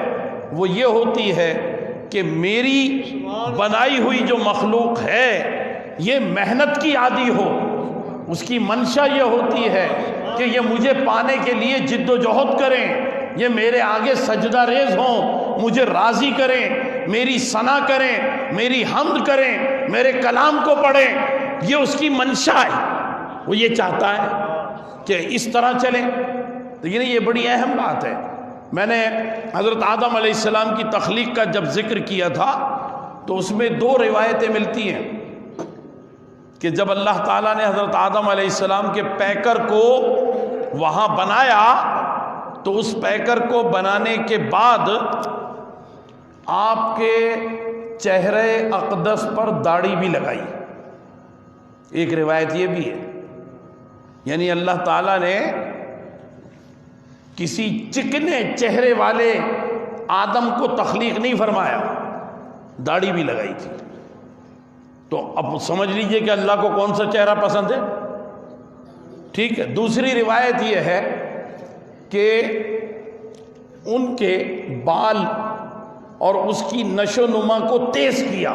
وہ یہ ہوتی ہے کہ میری بنائی ہوئی جو مخلوق ہے یہ محنت کی عادی ہو۔ اس کی منشا یہ ہوتی ہے کہ یہ مجھے پانے کے لیے جد و جہد کریں، یہ میرے آگے سجدہ ریز ہوں، مجھے راضی کریں، میری ثنا کریں، میری حمد کریں، میرے کلام کو پڑھیں۔ یہ اس کی منشا ہے، وہ یہ چاہتا ہے کہ اس طرح چلیں۔ تو یہ بڑی اہم بات ہے۔ میں نے حضرت آدم علیہ السلام کی تخلیق کا جب ذکر کیا تھا تو اس میں دو روایتیں ملتی ہیں کہ جب اللہ تعالیٰ نے حضرت آدم علیہ السلام کے پیکر کو وہاں بنایا تو اس پیکر کو بنانے کے بعد آپ کے چہرے اقدس پر داڑھی بھی لگائی. ایک روایت یہ بھی ہے، یعنی اللہ تعالیٰ نے کسی چکنے چہرے والے آدم کو تخلیق نہیں فرمایا، داڑھی بھی لگائی تھی. تو اب سمجھ لیجئے کہ اللہ کو کون سا چہرہ پسند ہے. ٹھیک ہے. دوسری روایت یہ ہے کہ ان کے بال اور اس کی نشو و نما کو تیز کیا.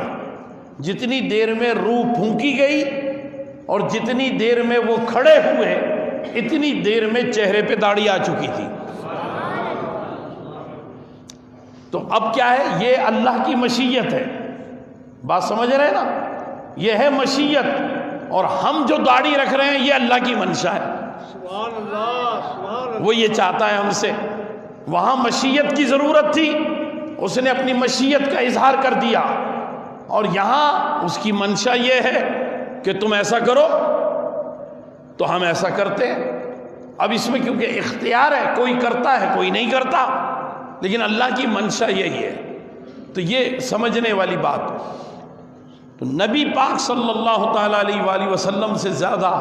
جتنی دیر میں روح پھونکی گئی اور جتنی دیر میں وہ کھڑے ہوئے اتنی دیر میں چہرے پہ داڑھی آ چکی تھی. تو اب کیا ہے، یہ اللہ کی مشیت ہے. بات سمجھ رہے ہیں نا، یہ ہے مشیت، اور ہم جو داڑھی رکھ رہے ہیں یہ اللہ کی منشا ہے. سبحان اللہ، سبحان اللہ. وہ یہ چاہتا ہے ہم سے. وہاں مشیت کی ضرورت تھی، اس نے اپنی مشیت کا اظہار کر دیا، اور یہاں اس کی منشا یہ ہے کہ تم ایسا کرو تو ہم ایسا کرتے ہیں. اب اس میں کیونکہ اختیار ہے، کوئی کرتا ہے کوئی نہیں کرتا، لیکن اللہ کی منشا یہی ہے. تو یہ سمجھنے والی بات. تو نبی پاک صلی اللہ تعالیٰ علیہ وآلہ وسلم سے زیادہ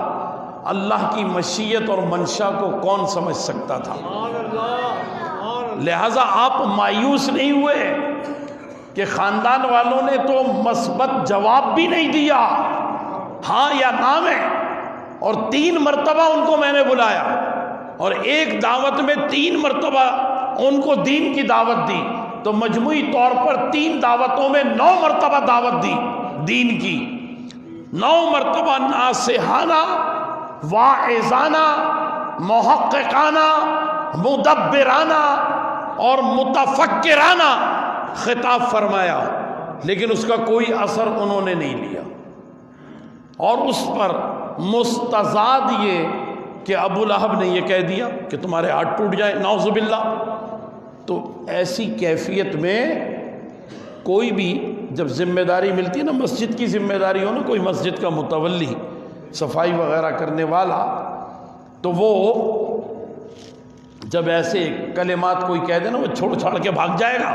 اللہ کی مشیت اور منشا کو کون سمجھ سکتا تھا. سبحان اللہ، سبحان اللہ. لہٰذا آپ مایوس نہیں ہوئے کہ خاندان والوں نے تو مثبت جواب بھی نہیں دیا، ہاں یا نہ میں، اور 3 مرتبہ ان کو میں نے بلایا، اور ایک دعوت میں 3 مرتبہ ان کو دین کی دعوت دی. تو مجموعی طور پر 3 دعوتوں میں 9 مرتبہ دعوت دی دین کی. 9 مرتبہ ناصحانہ، واعظانہ، محققانہ، مدبرانہ اور متفکرانہ خطاب فرمایا، لیکن اس کا کوئی اثر انہوں نے نہیں لیا. اور اس پر مستزاد یہ کہ ابو لہب نے یہ کہہ دیا کہ تمہارے ہاتھ ٹوٹ جائیں، نعوذ باللہ. تو ایسی کیفیت میں کوئی بھی جب ذمہ داری ملتی ہے نا، مسجد کی ذمہ داری ہو نا، کوئی مسجد کا متولی، صفائی وغیرہ کرنے والا، تو وہ جب ایسے کلمات کوئی کہہ دے نا، وہ چھوڑ چھاڑ کے بھاگ جائے گا.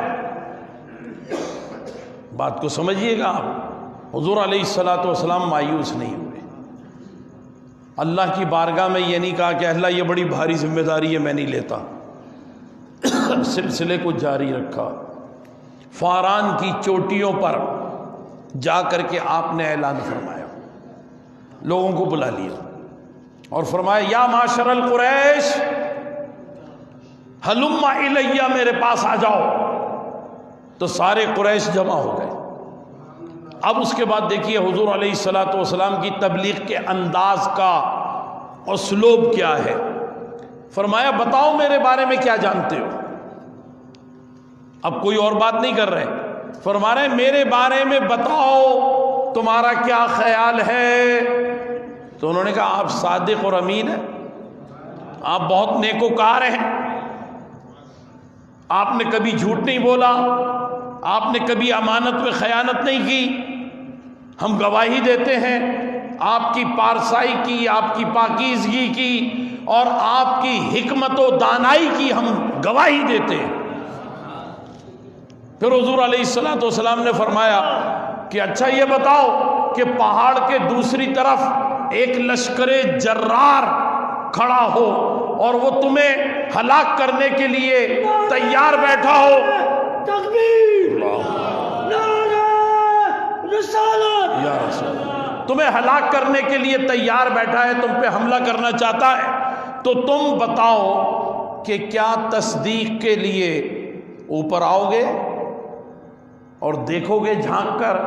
بات کو سمجھیے گا آپ. حضور علیہ الصلوۃ والسلام مایوس نہیں ہوئے. اللہ کی بارگاہ میں یہ نہیں کہا کہ اللہ یہ بڑی بھاری ذمہ داری ہے میں نہیں لیتا. سلسلے کو جاری رکھا. فاران کی چوٹیوں پر جا کر کے آپ نے اعلان فرمایا، لوگوں کو بلا لیا اور فرمایا یا معاشر القریش ہلم الیہ، میرے پاس آ جاؤ. تو سارے قریش جمع ہو گئے. اب اس کے بعد دیکھیے حضور علیہ الصلوۃ والسلام کی تبلیغ کے انداز کا اسلوب کیا ہے. فرمایا بتاؤ میرے بارے میں کیا جانتے ہو. اب کوئی اور بات نہیں کر رہے، فرما رہے میرے بارے میں بتاؤ تمہارا کیا خیال ہے. تو انہوں نے کہا آپ صادق اور امین ہیں، آپ بہت نیکوکار ہیں، آپ نے کبھی جھوٹ نہیں بولا، آپ نے کبھی امانت میں خیانت نہیں کی. ہم گواہی دیتے ہیں آپ کی پارسائی کی، آپ کی پاکیزگی کی اور آپ کی حکمت و دانائی کی ہم گواہی دیتے ہیں. پھر حضور علیہ الصلوۃ والسلام نے فرمایا کہ اچھا یہ بتاؤ کہ پہاڑ کے دوسری طرف ایک لشکر جرار کھڑا ہو اور وہ تمہیں ہلاک کرنے کے لیے تیار بیٹھا ہو. تکبیر، نعرہ رسالت، یا رسول اللہ، تمہیں ہلاک کرنے کے لیے تیار بیٹھا ہے، تم پہ حملہ کرنا چاہتا ہے، تو تم بتاؤ کہ کیا تصدیق کے لیے اوپر آؤ گے اور دیکھو گے جھانک کر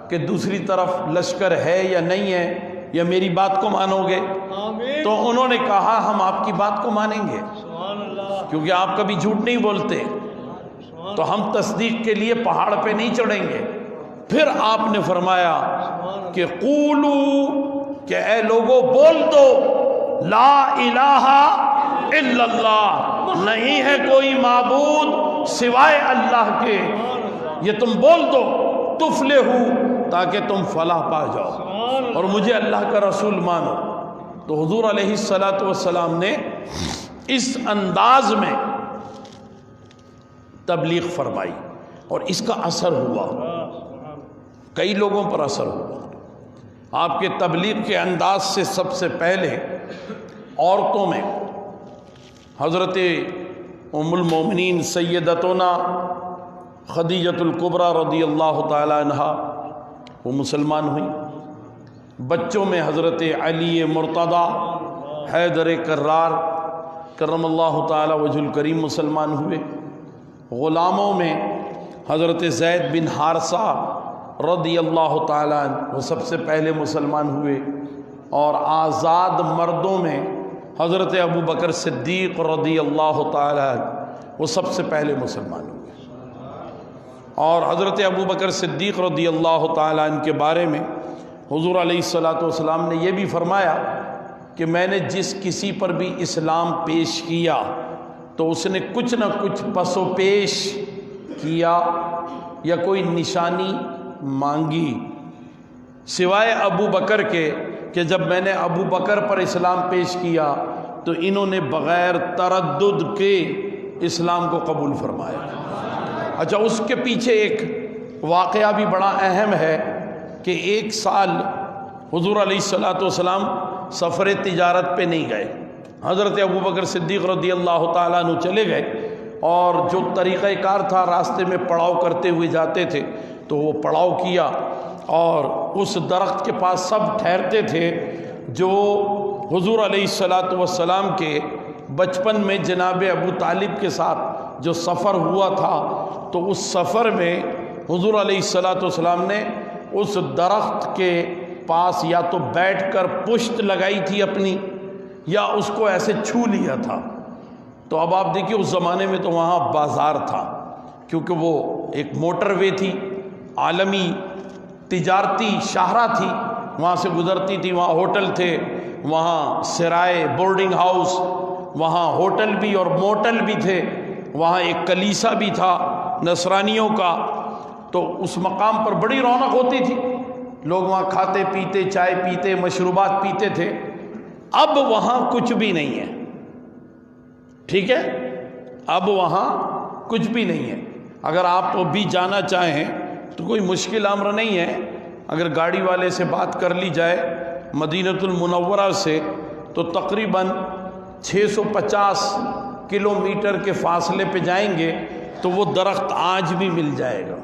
کہ دوسری طرف لشکر ہے یا نہیں ہے، یا میری بات کو مانو گے؟ آمین. تو انہوں نے کہا ہم آپ کی بات کو مانیں گے، سبحان اللہ، کیونکہ آپ کبھی جھوٹ نہیں بولتے، تو ہم تصدیق کے لیے پہاڑ پہ نہیں چڑھیں گے. پھر آپ نے فرمایا کہ قولو، کہ اے لوگو بول دو لا الہ الا اللہ، نہیں ہے کوئی معبود سوائے اللہ کے، یہ تم بول دو تفلحو، تاکہ تم فلاح پا جاؤ اور مجھے اللہ کا رسول مانو. تو حضور علیہ الصلوۃ والسلام نے اس انداز میں تبلیغ فرمائی. اور اس کا اثر ہوا، کئی لوگوں پر اثر ہوا۔ آپ کے تبلیغ کے انداز سے سب سے پہلے عورتوں میں حضرت ام المومنین سیدتنا خدیجۃ الکبریٰ رضی اللہ تعالی عنہا وہ مسلمان ہوئیں، بچوں میں حضرت علی مرتضیٰ حیدر کرار کرم اللہ تعالی وجہ الکریم مسلمان ہوئے، غلاموں میں حضرت زید بن حارثہ رضی اللہ تعالی عنہ وہ سب سے پہلے مسلمان ہوئے، اور آزاد مردوں میں حضرت ابو بکر صدیق رضی اللہ تعالی عنہ وہ سب سے پہلے مسلمان ہوئے۔ اور حضرت ابو بکر صدیق رضی اللہ تعالی عنہ کے بارے میں حضور علیہ السلام نے یہ بھی فرمایا کہ میں نے جس کسی پر بھی اسلام پیش کیا تو اس نے کچھ نہ کچھ پس و پیش کیا یا کوئی نشانی مانگی، سوائے ابو بکر کے کہ جب میں نے ابو بکر پر اسلام پیش کیا تو انہوں نے بغیر تردد کے اسلام کو قبول فرمایا۔ اچھا، اس کے پیچھے ایک واقعہ بھی بڑا اہم ہے کہ ایک سال حضور علیہ السلام سفر تجارت پہ نہیں گئے، حضرت ابو بکر صدیق رضی اللہ تعالیٰ عنہ چلے گئے، اور جو طریقہ کار تھا راستے میں پڑاؤ کرتے ہوئے جاتے تھے تو وہ پڑاؤ کیا، اور اس درخت کے پاس سب ٹھہرتے تھے جو حضور علیہ السلام کے بچپن میں جناب ابو طالب کے ساتھ جو سفر ہوا تھا، تو اس سفر میں حضور علیہ السلام نے اس درخت کے پاس یا تو بیٹھ کر پشت لگائی تھی اپنی، یا اس کو ایسے چھو لیا تھا۔ تو اب آپ دیکھیے اس زمانے میں تو وہاں بازار تھا، کیونکہ وہ ایک موٹر وے تھی، عالمی تجارتی شاہراہ تھی، وہاں سے گزرتی تھی، وہاں ہوٹل تھے، وہاں سرائے بورڈنگ ہاؤس، وہاں ہوٹل بھی اور موٹل بھی تھے، وہاں ایک کلیسا بھی تھا نصرانیوں کا۔ تو اس مقام پر بڑی رونق ہوتی تھی، لوگ وہاں کھاتے پیتے، چائے پیتے، مشروبات پیتے تھے۔ اب وہاں کچھ بھی نہیں ہے، ٹھیک ہے، اب وہاں کچھ بھی نہیں ہے۔ اگر آپ بھی جانا چاہیں تو کوئی مشکل امر نہیں ہے، اگر گاڑی والے سے بات کر لی جائے مدینۃ المنورہ سے تو تقریباً 650 کلومیٹر کے فاصلے پہ جائیں گے تو وہ درخت آج بھی مل جائے گا۔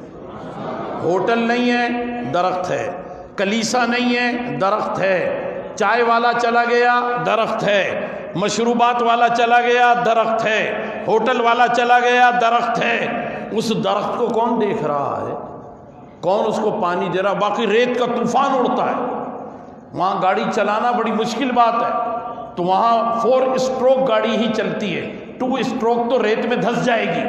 ہوٹل نہیں ہے، درخت ہے، کلیسا نہیں ہے، درخت ہے، چائے والا چلا گیا، درخت ہے، مشروبات والا چلا گیا، درخت ہے، ہوٹل والا چلا گیا، درخت ہے۔ اس درخت کو کون دیکھ رہا ہے؟ کون اس کو پانی دے رہا؟ باقی ریت کا طوفان اڑتا ہے، وہاں گاڑی چلانا بڑی مشکل بات ہے، تو وہاں 4 اسٹروک گاڑی ہی چلتی ہے، 2 اسٹروک تو ریت میں دھس جائے گی،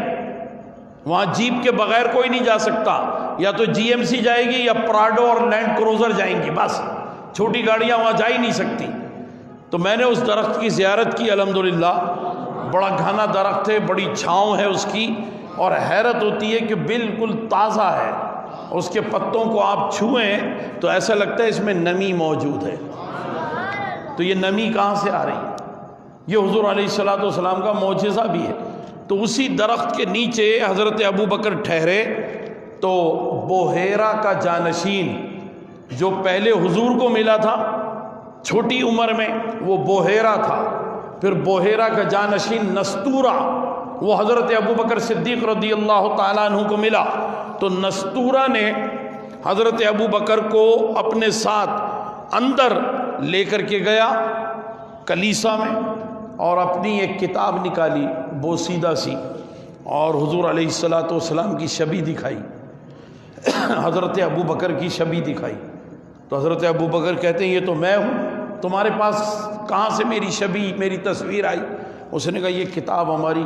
وہاں جیپ کے بغیر کوئی نہیں جا سکتا، یا تو جی ایم سی جائے گی یا پراڈو اور لینڈ کروزر جائیں گی، بس چھوٹی گاڑیاں وہاں جا ہی نہیں سکتی۔ تو میں نے اس درخت کی زیارت کی الحمدللہ، بڑا گھنا درخت ہے، بڑی چھاؤں ہے اس کی، اور حیرت ہوتی ہے کہ بالکل تازہ ہے، اس کے پتوں کو آپ چھوئیں تو ایسا لگتا ہے اس میں نمی موجود ہے۔ تو یہ نمی کہاں سے آ رہی ہے؟ یہ حضور علیہ السلام کا معجزہ بھی ہے۔ تو اسی درخت کے نیچے حضرت ابو بکر ٹھہرے، تو بحیرہ کا جانشین جو پہلے حضور کو ملا تھا چھوٹی عمر میں، وہ بحیرہ تھا، پھر بحیرہ کا جانشین نستورہ وہ حضرت ابو بکر صدیق رضی اللہ تعالیٰ عنہ کو ملا۔ تو نستورہ نے حضرت ابو بکر کو اپنے ساتھ اندر لے کر کے گیا کلیسا میں، اور اپنی ایک کتاب نکالی بوسیدہ سی، اور حضور علیہ السلام کی شبیہ دکھائی، حضرت ابو بکر کی شبیہ دکھائی۔ تو حضرت ابو بکر کہتے ہیں یہ تو میں ہوں، تمہارے پاس کہاں سے میری شبیہ، میری تصویر آئی؟ اس نے کہا یہ کتاب ہماری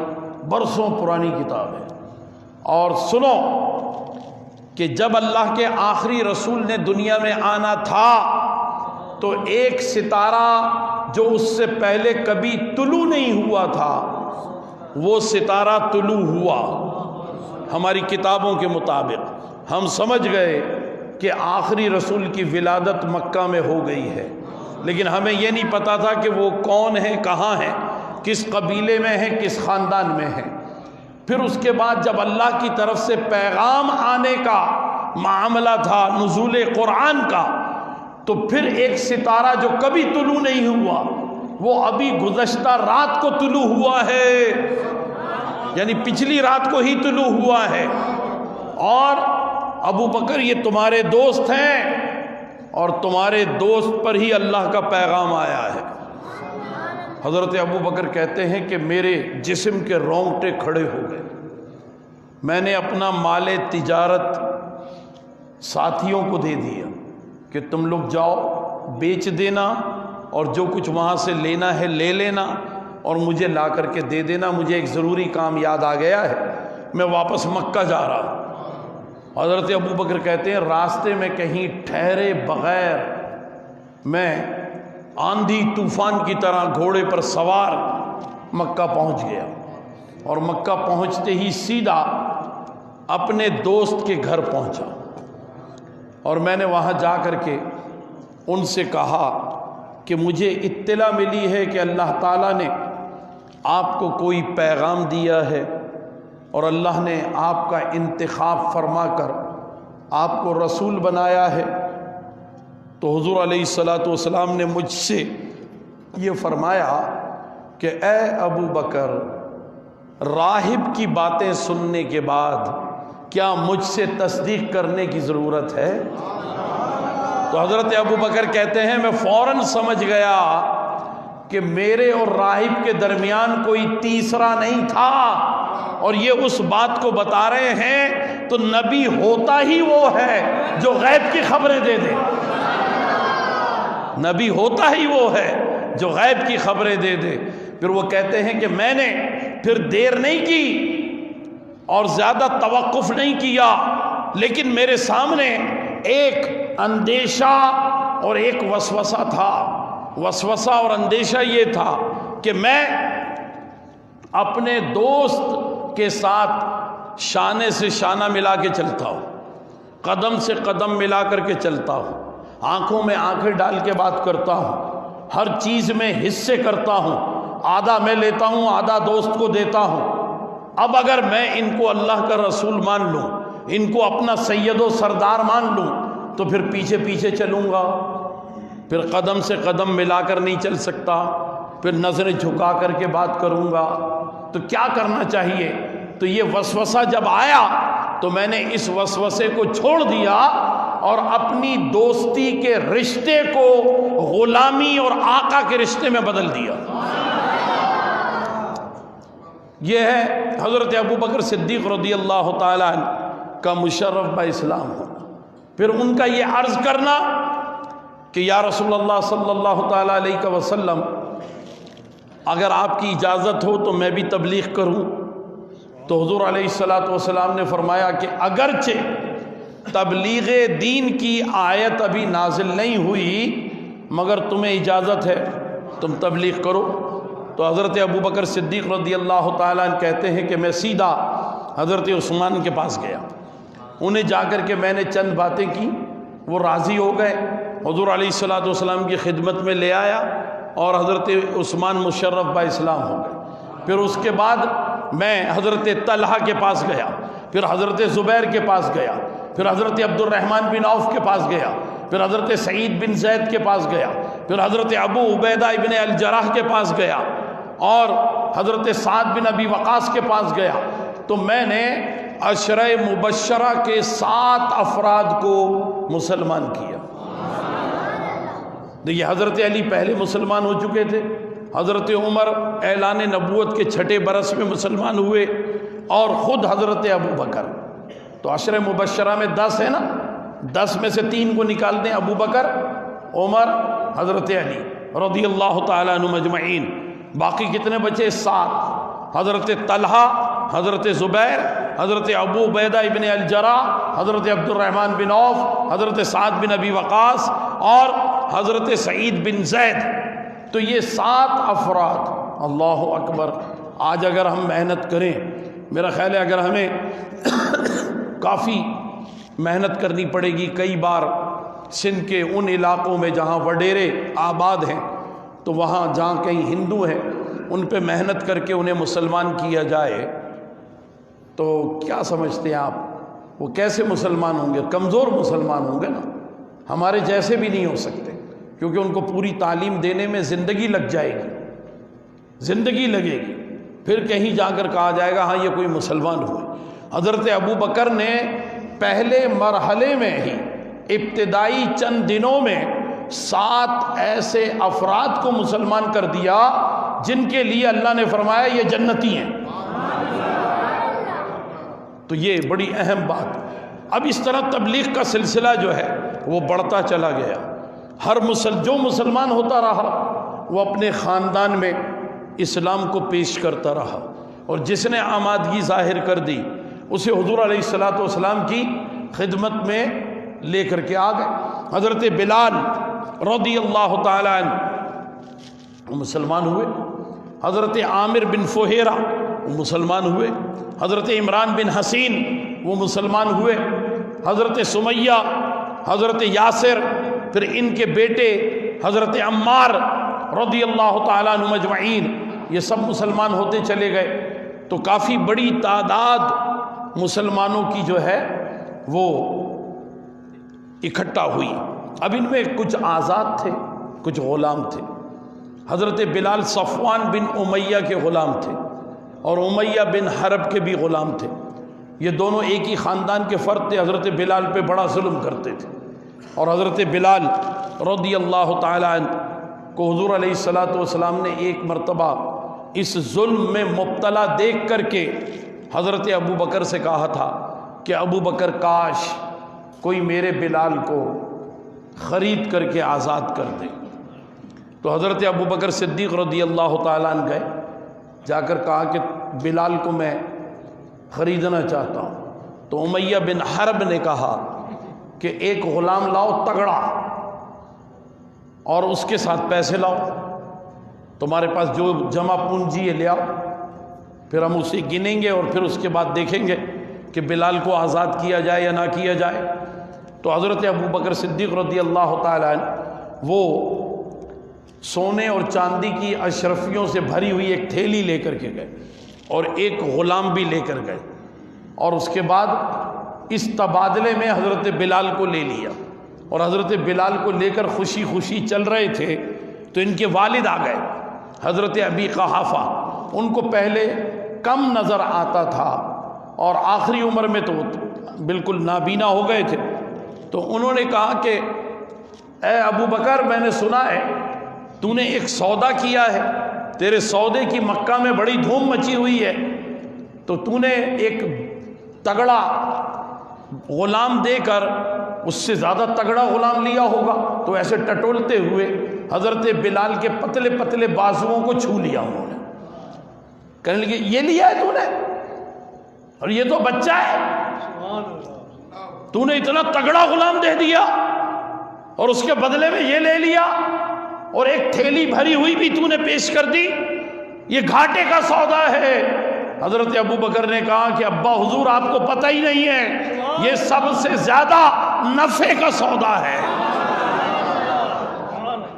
برسوں پرانی کتاب ہے، اور سنو کہ جب اللہ کے آخری رسول نے دنیا میں آنا تھا تو ایک ستارہ جو اس سے پہلے کبھی طلوع نہیں ہوا تھا، وہ ستارہ طلوع ہوا۔ ہماری کتابوں کے مطابق ہم سمجھ گئے کہ آخری رسول کی ولادت مکہ میں ہو گئی ہے، لیکن ہمیں یہ نہیں پتا تھا کہ وہ کون ہے، کہاں ہے، کس قبیلے میں ہے، کس خاندان میں ہے۔ پھر اس کے بعد جب اللہ کی طرف سے پیغام آنے کا معاملہ تھا، نزول قرآن کا، تو پھر ایک ستارہ جو کبھی طلوع نہیں ہوا وہ ابھی گزشتہ رات کو طلوع ہوا ہے، یعنی پچھلی رات کو ہی طلوع ہوا ہے، اور ابو بکر یہ تمہارے دوست ہیں اور تمہارے دوست پر ہی اللہ کا پیغام آیا ہے۔ حضرت ابو بکر کہتے ہیں کہ میرے جسم کے رونگٹے کھڑے ہو گئے، میں نے اپنا مال تجارت ساتھیوں کو دے دیا کہ تم لوگ جاؤ بیچ دینا اور جو کچھ وہاں سے لینا ہے لے لینا اور مجھے لا کر کے دے دینا، مجھے ایک ضروری کام یاد آ گیا ہے، میں واپس مکہ جا رہا ہوں۔ حضرت ابو بکر کہتے ہیں راستے میں کہیں ٹھہرے بغیر میں آندھی طوفان کی طرح گھوڑے پر سوار مکہ پہنچ گیا، اور مکہ پہنچتے ہی سیدھا اپنے دوست کے گھر پہنچا، اور میں نے وہاں جا کر کے ان سے کہا کہ مجھے اطلاع ملی ہے کہ اللہ تعالیٰ نے آپ کو کوئی پیغام دیا ہے اور اللہ نے آپ کا انتخاب فرما کر آپ کو رسول بنایا ہے۔ تو حضور علیہ الصلاۃ والسلام نے مجھ سے یہ فرمایا کہ اے ابو بکر، راہب کی باتیں سننے کے بعد کیا مجھ سے تصدیق کرنے کی ضرورت ہے؟ تو حضرت ابو بکر کہتے ہیں میں فوراً سمجھ گیا کہ میرے اور راہب کے درمیان کوئی تیسرا نہیں تھا، اور یہ اس بات کو بتا رہے ہیں تو نبی ہوتا ہی وہ ہے جو غیب کی خبریں دے دے، نبی ہوتا ہی وہ ہے جو غیب کی خبریں دے دے۔ پھر وہ کہتے ہیں کہ میں نے پھر دیر نہیں کی اور زیادہ توقف نہیں کیا، لیکن میرے سامنے ایک اندیشہ اور ایک وسوسہ تھا۔ وسوسہ اور اندیشہ یہ تھا کہ میں اپنے دوست کے ساتھ شانے سے شانہ ملا کے چلتا ہوں، قدم سے قدم ملا کر کے چلتا ہوں، آنکھوں میں آنکھیں ڈال کے بات کرتا ہوں، ہر چیز میں حصے کرتا ہوں، آدھا میں لیتا ہوں آدھا دوست کو دیتا ہوں۔ اب اگر میں ان کو اللہ کا رسول مان لوں، ان کو اپنا سید و سردار مان لوں، تو پھر پیچھے پیچھے چلوں گا، پھر قدم سے قدم ملا کر نہیں چل سکتا، پھر نظریں جھکا کر کے بات کروں گا، تو کیا کرنا چاہیے؟ تو یہ وسوسہ جب آیا تو میں نے اس وسوسے کو چھوڑ دیا اور اپنی دوستی کے رشتے کو غلامی اور آقا کے رشتے میں بدل دیا۔ یہ ہے حضرت ابو بکر صدیق رضی اللہ تعالیٰ عنہ کا مشرف با اسلام ہونا۔ پھر ان کا یہ عرض کرنا کہ یا رسول اللہ صلی اللہ تعالیٰ علیہ وسلم، اگر آپ کی اجازت ہو تو میں بھی تبلیغ کروں۔ تو حضور علیہ الصلاۃ والسلام نے فرمایا کہ اگرچہ تبلیغ دین کی آیت ابھی نازل نہیں ہوئی مگر تمہیں اجازت ہے، تم تبلیغ کرو۔ تو حضرت ابو بکر صدیق رضی اللہ تعالیٰ عنہ کہتے ہیں کہ میں سیدھا حضرت عثمان کے پاس گیا، انہیں جا کر کے میں نے چند باتیں کی، وہ راضی ہو گئے، حضور علیہ الصلاۃ والسلام کی خدمت میں لے آیا اور حضرت عثمان مشرف با اسلام ہو گئے۔ پھر اس کے بعد میں حضرت طلحہ کے پاس گیا، پھر حضرت زبیر کے پاس گیا، پھر حضرت عبد الرحمن بن عوف کے پاس گیا، پھر حضرت سعید بن زید کے پاس گیا، پھر حضرت ابو عبیدہ ابن الجراح کے پاس گیا، اور حضرت سعد بن ابی وقاص کے پاس گیا۔ تو میں نے عشرہ مبشرہ کے 7 افراد کو مسلمان کیا۔ دیکھیے حضرت علی پہلے مسلمان ہو چکے تھے، حضرت عمر اعلان نبوت کے 6 برس میں مسلمان ہوئے، اور خود حضرت ابو بکر۔ تو عشرہ مبشرہ میں 10 ہے نا، 10 میں سے 3 کو نکال دیں، ابو بکر، عمر، حضرت علی رضی اللہ تعالیٰ عنہ مجمعین، باقی کتنے بچے؟ 7۔ حضرت طلحہ، حضرت زبیر، حضرت ابو عبیدہ ابن الجراح، حضرت عبد الرحمن بن عوف، حضرت سعد بن ابی وقاص اور حضرت سعید بن زید۔ تو یہ 7 افراد، اللہ اکبر۔ آج اگر ہم محنت کریں، میرا خیال ہے اگر ہمیں کافی محنت کرنی پڑے گی، کئی بار سندھ کے ان علاقوں میں جہاں وڈیرے آباد ہیں، تو وہاں جہاں کہیں ہندو ہیں ان پہ محنت کر کے انہیں مسلمان کیا جائے تو کیا سمجھتے ہیں آپ وہ کیسے مسلمان ہوں گے؟ کمزور مسلمان ہوں گے نا، ہمارے جیسے بھی نہیں ہو سکتے، کیونکہ ان کو پوری تعلیم دینے میں زندگی لگ جائے گی، زندگی لگے گی، پھر کہیں جا کر کہا جائے گا ہاں یہ کوئی مسلمان ہوئے۔ حضرت ابو بکر نے پہلے مرحلے میں ہی ابتدائی چند دنوں میں 7 ایسے افراد کو مسلمان کر دیا جن کے لیے اللہ نے فرمایا یہ جنتی ہیں۔ تو یہ بڑی اہم بات۔ اب اس طرح تبلیغ کا سلسلہ جو ہے وہ بڑھتا چلا گیا، جو مسلمان ہوتا رہا وہ اپنے خاندان میں اسلام کو پیش کرتا رہا، اور جس نے آمادگی ظاہر کر دی اسے حضور علیہ الصلوۃ والسلام کی خدمت میں لے کر کے آ گئے۔ حضرت بلال رضی اللہ تعالی عنہ مسلمان ہوئے، حضرت عامر بن فہیرہ وہ مسلمان ہوئے، حضرت عمران بن حسین وہ مسلمان ہوئے، حضرت سمیہ، حضرت یاسر، پھر ان کے بیٹے حضرت عمار رضی اللہ تعالیٰ عنہ مجمعین، یہ سب مسلمان ہوتے چلے گئے۔ تو کافی بڑی تعداد مسلمانوں کی جو ہے وہ اکٹھا ہوئی۔ اب ان میں کچھ آزاد تھے، کچھ غلام تھے۔ حضرت بلال صفوان بن امیہ کے غلام تھے، اور امیہ بن حرب کے بھی غلام تھے۔ یہ دونوں ایک ہی خاندان کے فرد تھے، حضرت بلال پہ بڑا ظلم کرتے تھے، اور حضرت بلال رضی اللہ تعالی عنہ کو حضور علیہ الصلوۃ والسلام نے ایک مرتبہ اس ظلم میں مبتلا دیکھ کر کے حضرت ابو بکر سے کہا تھا کہ ابو بکر کاش کوئی میرے بلال کو خرید کر کے آزاد کر دے۔ تو حضرت ابو بکر صدیق رضی اللہ تعالیٰ عنہ گئے، جا کر کہا کہ بلال کو میں خریدنا چاہتا ہوں۔ تو امیہ بن حرب نے کہا کہ ایک غلام لاؤ تگڑا، اور اس کے ساتھ پیسے لاؤ، تمہارے پاس جو جمع پونجی ہے لے آؤ، پھر ہم اسے گنیں گے اور پھر اس کے بعد دیکھیں گے کہ بلال کو آزاد کیا جائے یا نہ کیا جائے۔ تو حضرت ابو بکر صدیق رضی اللہ تعالیٰ عنہ وہ سونے اور چاندی کی اشرفیوں سے بھری ہوئی ایک تھیلی لے کر کے گئے، اور ایک غلام بھی لے کر گئے، اور اس کے بعد اس تبادلے میں حضرت بلال کو لے لیا، اور حضرت بلال کو لے کر خوشی خوشی چل رہے تھے تو ان کے والد آ گئے، حضرت ابی قحافہ۔ ان کو پہلے کم نظر آتا تھا اور آخری عمر میں تو بالکل نابینا ہو گئے تھے۔ تو انہوں نے کہا کہ اے ابو بکر، میں نے سنا ہے تو نے ایک سودا کیا ہے، تیرے سودے کی مکہ میں بڑی دھوم مچی ہوئی ہے، تو تو نے ایک تگڑا غلام دے کر اس سے زیادہ تگڑا غلام لیا ہوگا۔ تو ایسے ٹٹولتے ہوئے حضرت بلال کے پتلے پتلے بازوؤں کو چھو لیا انہوں نے، کہنے لگے یہ لیا ہے تو نے، اور یہ تو بچہ ہے، تو نے اتنا تگڑا غلام دے دیا اور اس کے بدلے میں یہ لے لیا، اور ایک تھیلی بھری ہوئی بھی تو نے پیش کر دی، یہ گھاٹے کا سودا ہے۔ حضرت ابو بکر نے کہا کہ ابا حضور آپ کو پتہ ہی نہیں ہے، یہ سب سے زیادہ نفع کا سودا ہے۔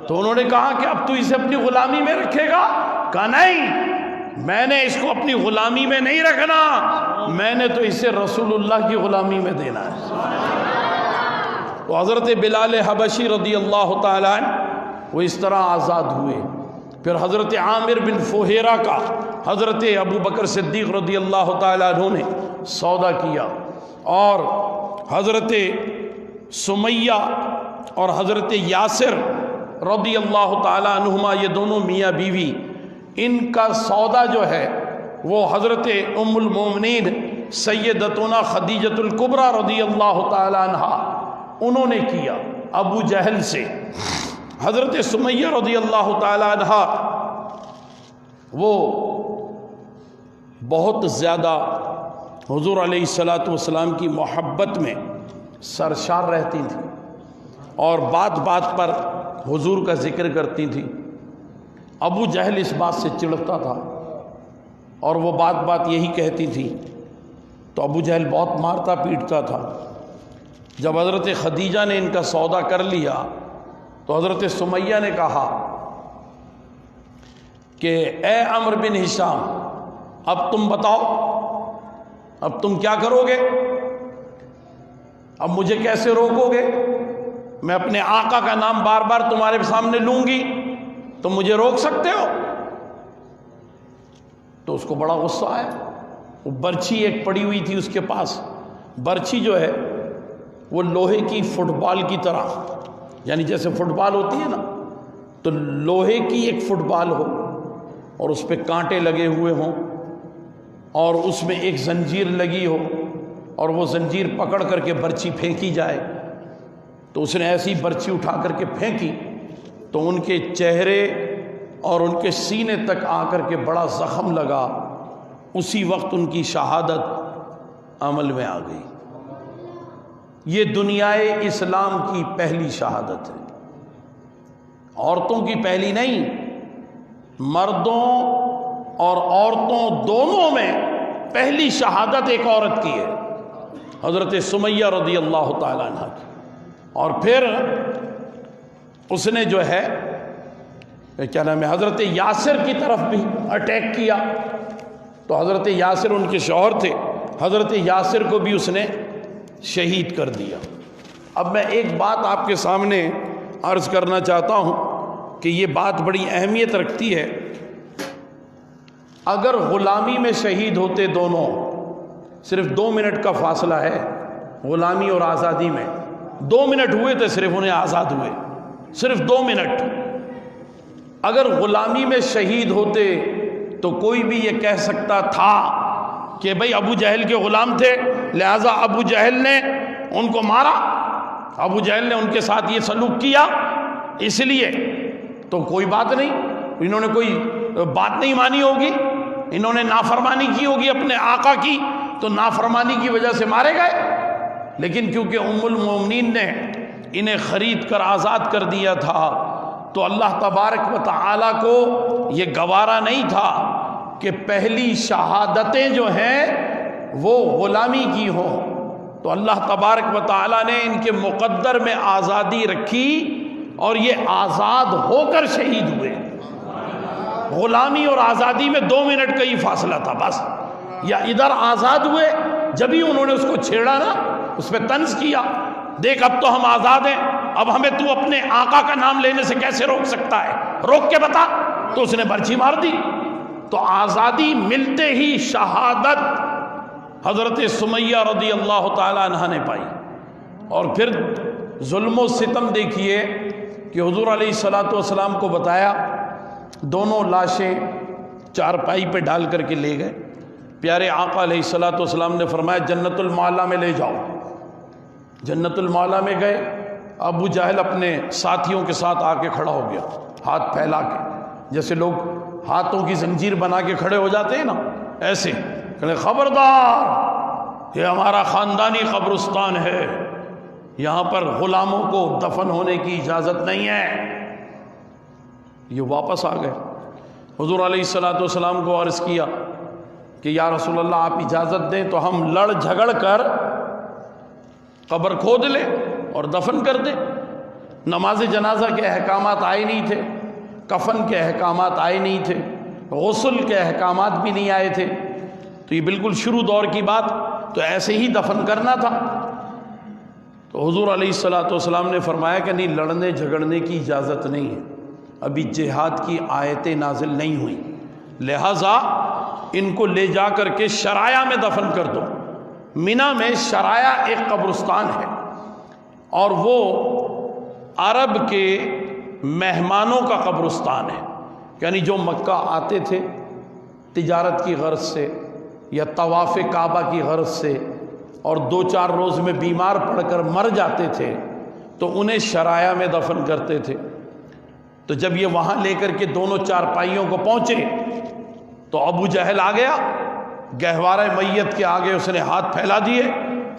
تو انہوں نے کہا کہ اب تو اسے اپنی غلامی میں رکھے گا؟ کہا نہیں، میں نے اس کو اپنی غلامی میں نہیں رکھنا، میں نے تو اسے رسول اللہ کی غلامی میں دینا ہے۔ تو حضرت بلال حبشی رضی اللہ تعالیٰ عنہ وہ اس طرح آزاد ہوئے۔ پھر حضرت عامر بن فہیرہ کا حضرت ابو بکر صدیق رضی اللہ تعالیٰ عنہ نے سودا کیا، اور حضرت سمیہ اور حضرت یاسر رضی اللہ تعالیٰ عنہما، یہ دونوں میاں بیوی، ان کا سودا جو ہے وہ حضرت ام المومنین سیدتنا خدیجۃ الکبریٰ رضی اللہ تعالیٰ عنہ انہوں نے کیا ابو جہل سے۔ حضرت سمیہ رضی اللہ تعالیٰ عنہ وہ بہت زیادہ حضور علیہ الصلوۃ والسلام کی محبت میں سرشار رہتی تھیں، اور بات بات پر حضور کا ذکر کرتی تھیں۔ ابو جہل اس بات سے چڑھتا تھا اور وہ بات بات یہی کہتی تھی، تو ابو جہل بہت مارتا پیٹتا تھا۔ جب حضرت خدیجہ نے ان کا سودا کر لیا تو حضرت سمیہ نے کہا کہ اے عمرو بن ہشام، اب تم بتاؤ اب تم کیا کرو گے؟ اب مجھے کیسے روکو گے؟ میں اپنے آقا کا نام بار بار تمہارے سامنے لوں گی، تم مجھے روک سکتے ہو؟ تو اس کو بڑا غصہ آیا. وہ برچھی ایک پڑی ہوئی تھی اس کے پاس. برچھی جو ہے وہ لوہے کی فٹ بال کی طرح، یعنی جیسے فٹ بال ہوتی ہے نا، تو لوہے کی ایک فٹ بال ہو اور اس پہ کانٹے لگے ہوئے ہوں اور اس میں ایک زنجیر لگی ہو اور وہ زنجیر پکڑ کر کے برچھی پھینکی جائے. تو اس نے ایسی برچھی اٹھا کر کے پھینکی تو ان کے چہرے اور ان کے سینے تک آ کر کے بڑا زخم لگا. اسی وقت ان کی شہادت عمل میں آ گئی. یہ دنیائے اسلام کی پہلی شہادت ہے، عورتوں کی پہلی نہیں، مردوں اور عورتوں دونوں میں پہلی شہادت ایک عورت کی ہے، حضرت سمیہ رضی اللہ تعالیٰ عنہ کی. اور پھر اس نے جو ہے کیا نام ہے، حضرت یاسر کی طرف بھی اٹیک کیا. تو حضرت یاسر ان کے شوہر تھے، حضرت یاسر کو بھی اس نے شہید کر دیا. اب میں ایک بات آپ کے سامنے عرض کرنا چاہتا ہوں کہ یہ بات بڑی اہمیت رکھتی ہے. اگر غلامی میں شہید ہوتے دونوں، صرف 2 منٹ کا فاصلہ ہے غلامی اور آزادی میں، 2 منٹ ہوئے تھے صرف انہیں آزاد ہوئے، صرف 2 منٹ. اگر غلامی میں شہید ہوتے تو کوئی بھی یہ کہہ سکتا تھا کہ بھئی ابو جہل کے غلام تھے لہذا ابو جہل نے ان کو مارا، ابو جہل نے ان کے ساتھ یہ سلوک کیا اس لیے، تو کوئی بات نہیں، انہوں نے کوئی بات نہیں مانی ہوگی، انہوں نے نافرمانی کی ہوگی اپنے آقا کی، تو نافرمانی کی وجہ سے مارے گئے. لیکن کیونکہ ام المومنین نے انہیں خرید کر آزاد کر دیا تھا تو اللہ تبارک و تعالیٰ کو یہ گوارا نہیں تھا کہ پہلی شہادتیں جو ہیں وہ غلامی کی ہوں. تو اللہ تبارک و تعالیٰ نے ان کے مقدر میں آزادی رکھی اور یہ آزاد ہو کر شہید ہوئے. غلامی اور آزادی میں 2 منٹ کا ہی فاصلہ تھا بس. یا ادھر آزاد ہوئے، جبھی انہوں نے اس کو چھیڑا نا، اس پہ طنز کیا، دیکھ اب تو ہم آزاد ہیں، اب ہمیں تو اپنے آقا کا نام لینے سے کیسے روک سکتا ہے، روک کے بتا. تو اس نے برچھی مار دی. تو آزادی ملتے ہی شہادت حضرت سمیہ رضی اللہ تعالیٰ عنہ نے پائی. اور پھر ظلم و ستم دیکھیے کہ حضور علیہ الصلوۃ والسلام کو بتایا، دونوں لاشیں چارپائی پہ ڈال کر کے لے گئے. پیارے آقا علیہ الصلوۃ والسلام نے فرمایا جنت المعلا میں لے جاؤ. جنت المعلا میں گئے. ابو جہل اپنے ساتھیوں کے ساتھ آ کے کھڑا ہو گیا، ہاتھ پھیلا کے، جیسے لوگ ہاتھوں کی زنجیر بنا کے کھڑے ہو جاتے ہیں نا، ایسے کہ خبردار یہ ہمارا خاندانی قبرستان ہے، یہاں پر غلاموں کو دفن ہونے کی اجازت نہیں ہے. یہ واپس آ گئے. حضور علیہ الصلوۃ والسلام کو عرض کیا کہ یا رسول اللہ آپ اجازت دیں تو ہم لڑ جھگڑ کر قبر کھود لیں اور دفن کر دیں. نماز جنازہ کے احکامات آئے نہیں تھے، کفن کے احکامات آئے نہیں تھے، غسل کے احکامات بھی نہیں آئے تھے، تو یہ بالکل شروع دور کی بات، تو ایسے ہی دفن کرنا تھا. تو حضور علیہ الصلوۃ والسلام نے فرمایا کہ نہیں، لڑنے جھگڑنے کی اجازت نہیں ہے، ابھی جہاد کی آیتیں نازل نہیں ہوئی، لہٰذا ان کو لے جا کر کے شرایا میں دفن کر دو. مینا میں شرایا ایک قبرستان ہے اور وہ عرب کے مہمانوں کا قبرستان ہے، یعنی جو مکہ آتے تھے تجارت کی غرض سے یا طواف کعبہ کی غرض سے اور 2-4 روز میں بیمار پڑ کر مر جاتے تھے تو انہیں شرایا میں دفن کرتے تھے. تو جب یہ وہاں لے کر کے دونوں چارپائیوں کو پہنچے تو ابو جہل آ گیا، گہوارہ میت کے آگے اس نے ہاتھ پھیلا دیے،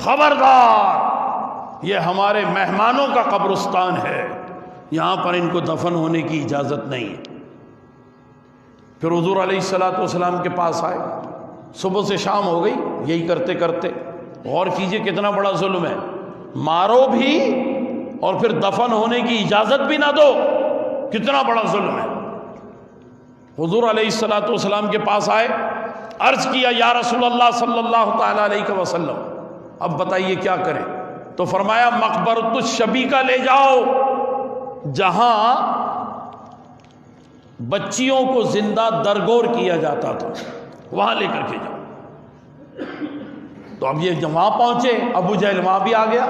خبردار یہ ہمارے مہمانوں کا قبرستان ہے، یہاں پر ان کو دفن ہونے کی اجازت نہیں ہے. پھر حضور علیہ الصلوۃ والسلام کے پاس آئے، صبح سے شام ہو گئی یہی کرتے کرتے. غور کیجئے کتنا بڑا ظلم ہے، مارو بھی اور پھر دفن ہونے کی اجازت بھی نہ دو، کتنا بڑا ظلم ہے. حضور علیہ الصلوۃ والسلام کے پاس آئے، عرض کیا یا رسول اللہ صلی اللہ تعالیٰ علیہ وسلم اب بتائیے کیا کریں؟ تو فرمایا مقبرۃ الشبیکہ لے جاؤ، جہاں بچیوں کو زندہ درگور کیا جاتا تھا، وہاں لے کر کے جاؤ۔ تو اب یہ جب وہاں پہنچے، ابو جہل وہاں بھی آ گیا،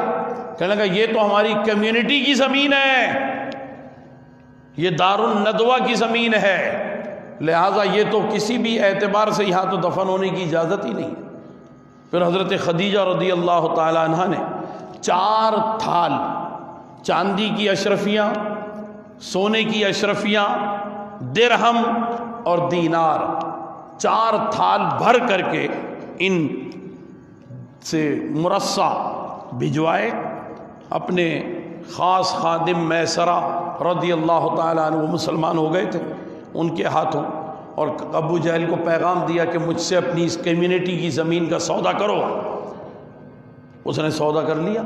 کہنے لگا یہ تو ہماری کمیونٹی کی زمین ہے، یہ دار الندوہ کی زمین ہے، لہٰذا یہ تو کسی بھی اعتبار سے یہاں تو دفن ہونے کی اجازت ہی نہیں۔ پھر حضرت خدیجہ رضی اللہ تعالی عنہ نے 4 تھال چاندی کی اشرفیاں، سونے کی اشرفیاں، درہم اور دینار، 4 تھال بھر کر کے ان سے مرصع بھجوائے اپنے خاص خادم میسرہ رضی اللہ تعالیٰ عنہ، وہ مسلمان ہو گئے تھے، ان کے ہاتھوں، اور ابو جہل کو پیغام دیا کہ مجھ سے اپنی اس کمیونٹی کی زمین کا سودا کرو۔ اس نے سودا کر لیا،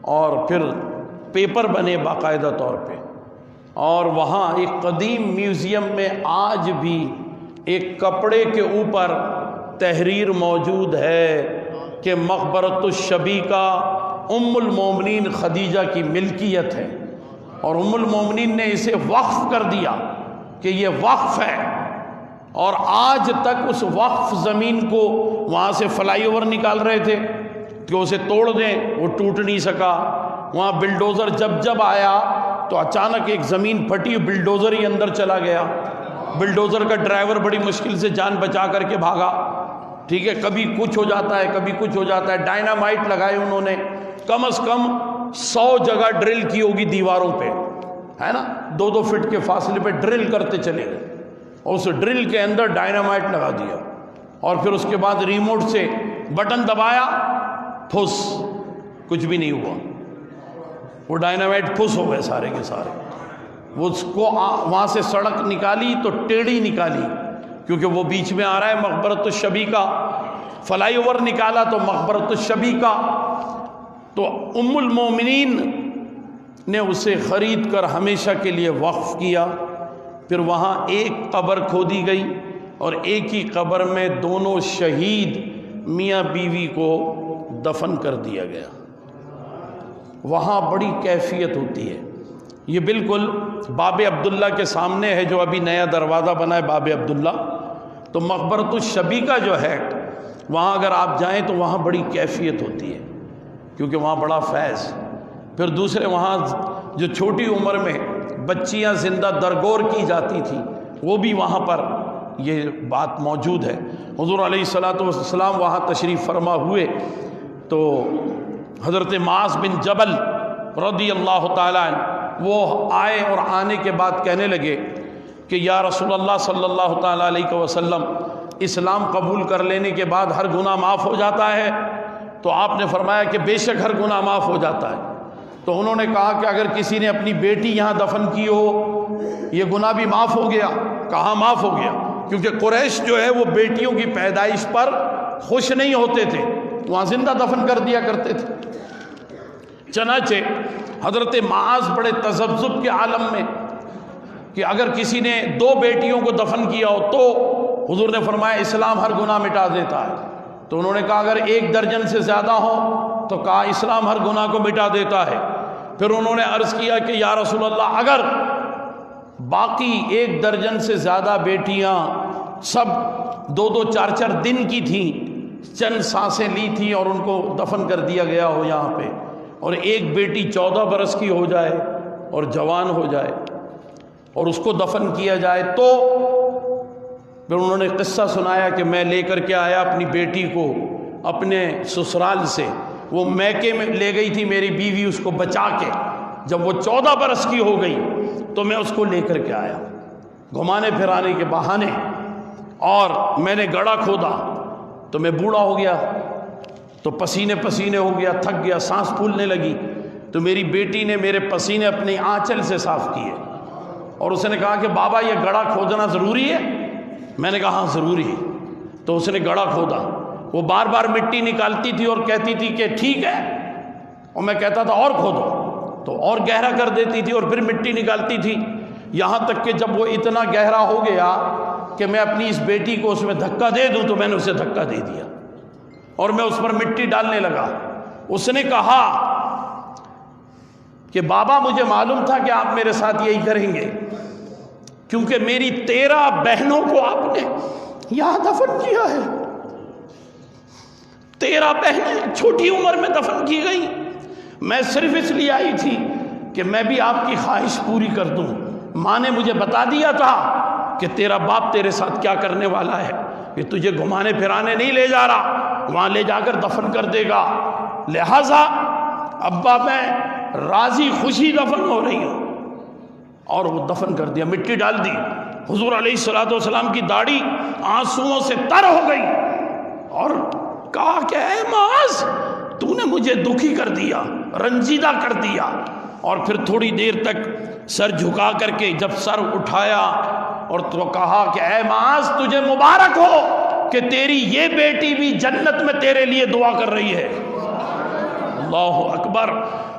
اور پھر پیپر بنے باقاعدہ طور پہ، اور وہاں ایک قدیم میوزیم میں آج بھی ایک کپڑے کے اوپر تحریر موجود ہے کہ مقبرۃ الشبیکہ ام المومنین خدیجہ کی ملکیت ہے، اور ام المومنین نے اسے وقف کر دیا کہ یہ وقف ہے، اور آج تک اس وقف زمین کو وہاں سے فلائی اوور نکال رہے تھے کہ اسے توڑ دیں، وہ ٹوٹ نہیں سکا۔ وہاں بلڈوزر جب آیا تو اچانک ایک زمین پھٹی، بلڈوزر ہی اندر چلا گیا، بلڈوزر کا ڈرائیور بڑی مشکل سے جان بچا کر کے بھاگا، ٹھیک ہے، کبھی کچھ ہو جاتا ہے کبھی کچھ ہو جاتا ہے۔ ڈائنامائٹ لگائے انہوں نے، کم از کم 100 جگہ ڈرل کی ہوگی دیواروں پہ، ہے نا، 2-2 فٹ کے فاصلے پہ ڈرل کرتے چلے گئے، اور اس ڈرل کے اندر ڈائنامائٹ لگا دیا، اور پھر اس کے بعد ریموٹ سے بٹن دبایا، پھس، کچھ بھی نہیں ہوا، وہ ڈائنامائٹ پھس ہو گئے سارے کے سارے۔ وہ اس کو وہاں سے سڑک نکالی تو ٹیڑھی نکالی، کیونکہ وہ بیچ میں آ رہا ہے مقبرۃ الشبیکہ، فلائی اوور نکالا تو مقبرۃ الشبیکہ، تو ام المومنین نے اسے خرید کر ہمیشہ کے لیے وقف کیا۔ پھر وہاں ایک قبر کھودی گئی، اور ایک ہی قبر میں دونوں شہید میاں بیوی کو دفن کر دیا گیا۔ وہاں بڑی کیفیت ہوتی ہے، یہ بالکل باب عبداللہ کے سامنے ہے، جو ابھی نیا دروازہ بنا ہے باب عبداللہ، تو مقبرۃ الشبیکہ جو ہے وہاں اگر آپ جائیں تو وہاں بڑی کیفیت ہوتی ہے، کیونکہ وہاں بڑا فیض۔ پھر دوسرے وہاں جو چھوٹی عمر میں بچیاں زندہ درگور کی جاتی تھیں، وہ بھی وہاں پر یہ بات موجود ہے۔ حضور علیہ الصلوۃ والسلام وہاں تشریف فرما ہوئے تو حضرت معاذ بن جبل رضی اللہ تعالیٰ عنہ وہ آئے، اور آنے کے بعد کہنے لگے کہ یا رسول اللہ صلی اللہ تعالیٰ علیہ وسلم، اسلام قبول کر لینے کے بعد ہر گناہ معاف ہو جاتا ہے؟ تو آپ نے فرمایا کہ بے شک ہر گناہ معاف ہو جاتا ہے۔ تو انہوں نے کہا کہ اگر کسی نے اپنی بیٹی یہاں دفن کی ہو، یہ گناہ بھی معاف ہو گیا؟ کہا معاف ہو گیا، کیونکہ قریش جو ہے وہ بیٹیوں کی پیدائش پر خوش نہیں ہوتے تھے، وہاں زندہ دفن کر دیا کرتے تھے۔ چنانچہ حضرت معاذ بڑے تذبذب کے عالم میں کہ اگر کسی نے 2 بیٹیوں کو دفن کیا ہو تو حضور نے فرمایا اسلام ہر گناہ مٹا دیتا ہے۔ تو انہوں نے کہا اگر 1 درجن سے زیادہ ہو تو کہا اسلام ہر گناہ کو مٹا دیتا ہے۔ پھر انہوں نے عرض کیا کہ یا رسول اللہ، اگر باقی 1 درجن سے زیادہ بیٹیاں سب 2-2 4-4 دن کی تھیں، چند سانسیں لی تھیں اور ان کو دفن کر دیا گیا ہو یہاں پہ، اور ایک بیٹی 14 برس کی ہو جائے اور جوان ہو جائے اور اس کو دفن کیا جائے، تو پھر انہوں نے قصہ سنایا کہ میں لے کر کے آیا اپنی بیٹی کو اپنے سسرال سے، وہ میکے میں لے گئی تھی میری بیوی اس کو بچا کے، جب وہ 14 برس کی ہو گئی تو میں اس کو لے کر کے آیا گھمانے پھرانے کے بہانے، اور میں نے گڑھا کھودا تو میں بوڑھا ہو گیا، تو پسینے پسینے ہو گیا، تھک گیا، سانس پھولنے لگی، تو میری بیٹی نے میرے پسینے اپنی آنچل سے صاف کیے، اور اس نے کہا کہ بابا یہ گڑھا کھودنا ضروری ہے؟ میں نے کہا ہاں ضروری ہے۔ تو اس نے گڑھا کھودا، وہ بار بار مٹی نکالتی تھی اور کہتی تھی کہ ٹھیک ہے، اور میں کہتا تھا اور کھودو، تو اور گہرا کر دیتی تھی اور پھر مٹی نکالتی تھی، یہاں تک کہ جب وہ اتنا گہرا ہو گیا کہ میں اپنی اس بیٹی کو اس میں دھکا دے دوں تو میں نے اسے دھکا دے دیا اور میں اس پر مٹی ڈالنے لگا۔ اس نے کہا کہ بابا مجھے معلوم تھا کہ آپ میرے ساتھ یہی کریں گے، کیونکہ میری 13 بہنوں کو آپ نے یہاں دفن کیا ہے۔ 13 بہنیں چھوٹی عمر میں دفن کی گئی۔ میں صرف اس لیے آئی تھی کہ میں بھی آپ کی خواہش پوری کر دوں۔ ماں نے مجھے بتا دیا تھا کہ تیرا باپ تیرے ساتھ کیا کرنے والا ہے، کہ تجھے گھمانے پھرانے نہیں لے جا رہا، وہاں لے جا کر دفن کر دے گا، لہٰذا ابا میں راضی خوشی دفن ہو رہی ہوں۔ اور وہ دفن کر دیا، مٹی ڈال دی۔ حضور علیہ السلام کی داڑھی آنسوؤں سے تر ہو گئی اور کہا کہ اے معاذ، تو نے مجھے دکھی کر دیا، رنجیدہ کر دیا۔ اور پھر تھوڑی دیر تک سر جھکا کر کے جب سر اٹھایا اور تو کہا کہ اے معاذ تجھے مبارک ہو کہ تیری یہ بیٹی بھی جنت میں تیرے لیے دعا کر رہی ہے۔ اللہ اکبر۔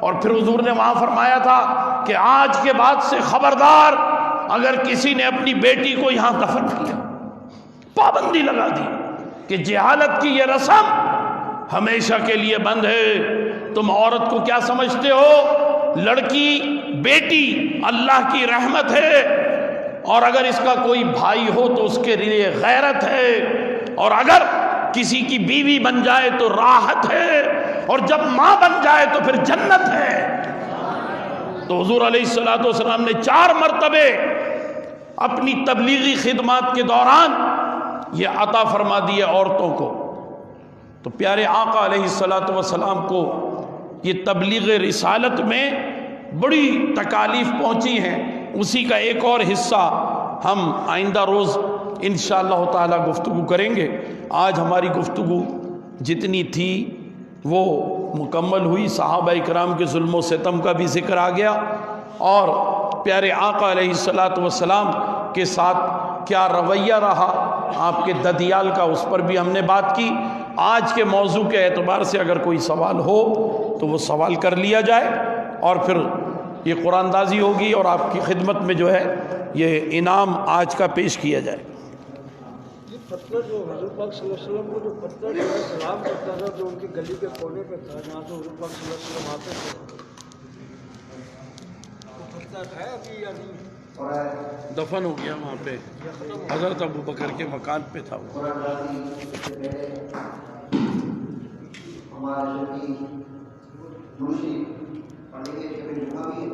اور پھر حضور نے وہاں فرمایا تھا کہ آج کے بعد سے خبردار، اگر کسی نے اپنی بیٹی کو یہاں دفن کیا، پابندی لگا دی کہ جہالت کی یہ رسم ہمیشہ کے لیے بند ہے۔ تم عورت کو کیا سمجھتے ہو؟ لڑکی بیٹی اللہ کی رحمت ہے، اور اگر اس کا کوئی بھائی ہو تو اس کے لیے غیرت ہے، اور اگر کسی کی بیوی بن جائے تو راحت ہے، اور جب ماں بن جائے تو پھر جنت ہے۔ تو حضور علیہ السلام نے 4 مرتبے اپنی تبلیغی خدمات کے دوران یہ عطا فرما دیے عورتوں کو۔ تو پیارے آقا علیہ السلام کو یہ تبلیغ رسالت میں بڑی تکالیف پہنچی ہیں۔ اسی کا ایک اور حصہ ہم آئندہ روز انشاءاللہ تعالی گفتگو کریں گے۔ آج ہماری گفتگو جتنی تھی وہ مکمل ہوئی۔ صحابہ اکرام کے ظلم و ستم کا بھی ذکر آ گیا، اور پیارے آقا علیہ السلام کے ساتھ کیا رویہ رہا، آپ کے ددیال کا، اس پر بھی ہم نے بات کی۔ آج کے موضوع کے اعتبار سے اگر کوئی سوال ہو تو وہ سوال کر لیا جائے، اور پھر یہ قرآن دازی ہوگی اور آپ کی خدمت میں جو ہے یہ انعام آج کا پیش کیا جائے۔ پتھر جو حضور پاک صلی اللہ علیہ وسلم کو جو پتھر جو ہے سلام کرتا تھا، جو ان کی گلی کے کونے پہ تھا جہاں سے حضور پاک صلی اللہ علیہ وسلم آتے تھے، وہ پتھر ہے ابھی یا نہیں؟ دفن ہو گیا وہاں پہ، حضرت ابو بکر کے مکان پہ تھا وہ۔ ہمارے شریف دوسری پڑھنے کے جمعہ بھی ہے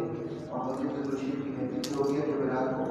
اور مسجد سے دوسری کی محنت ہوگی جو رات کو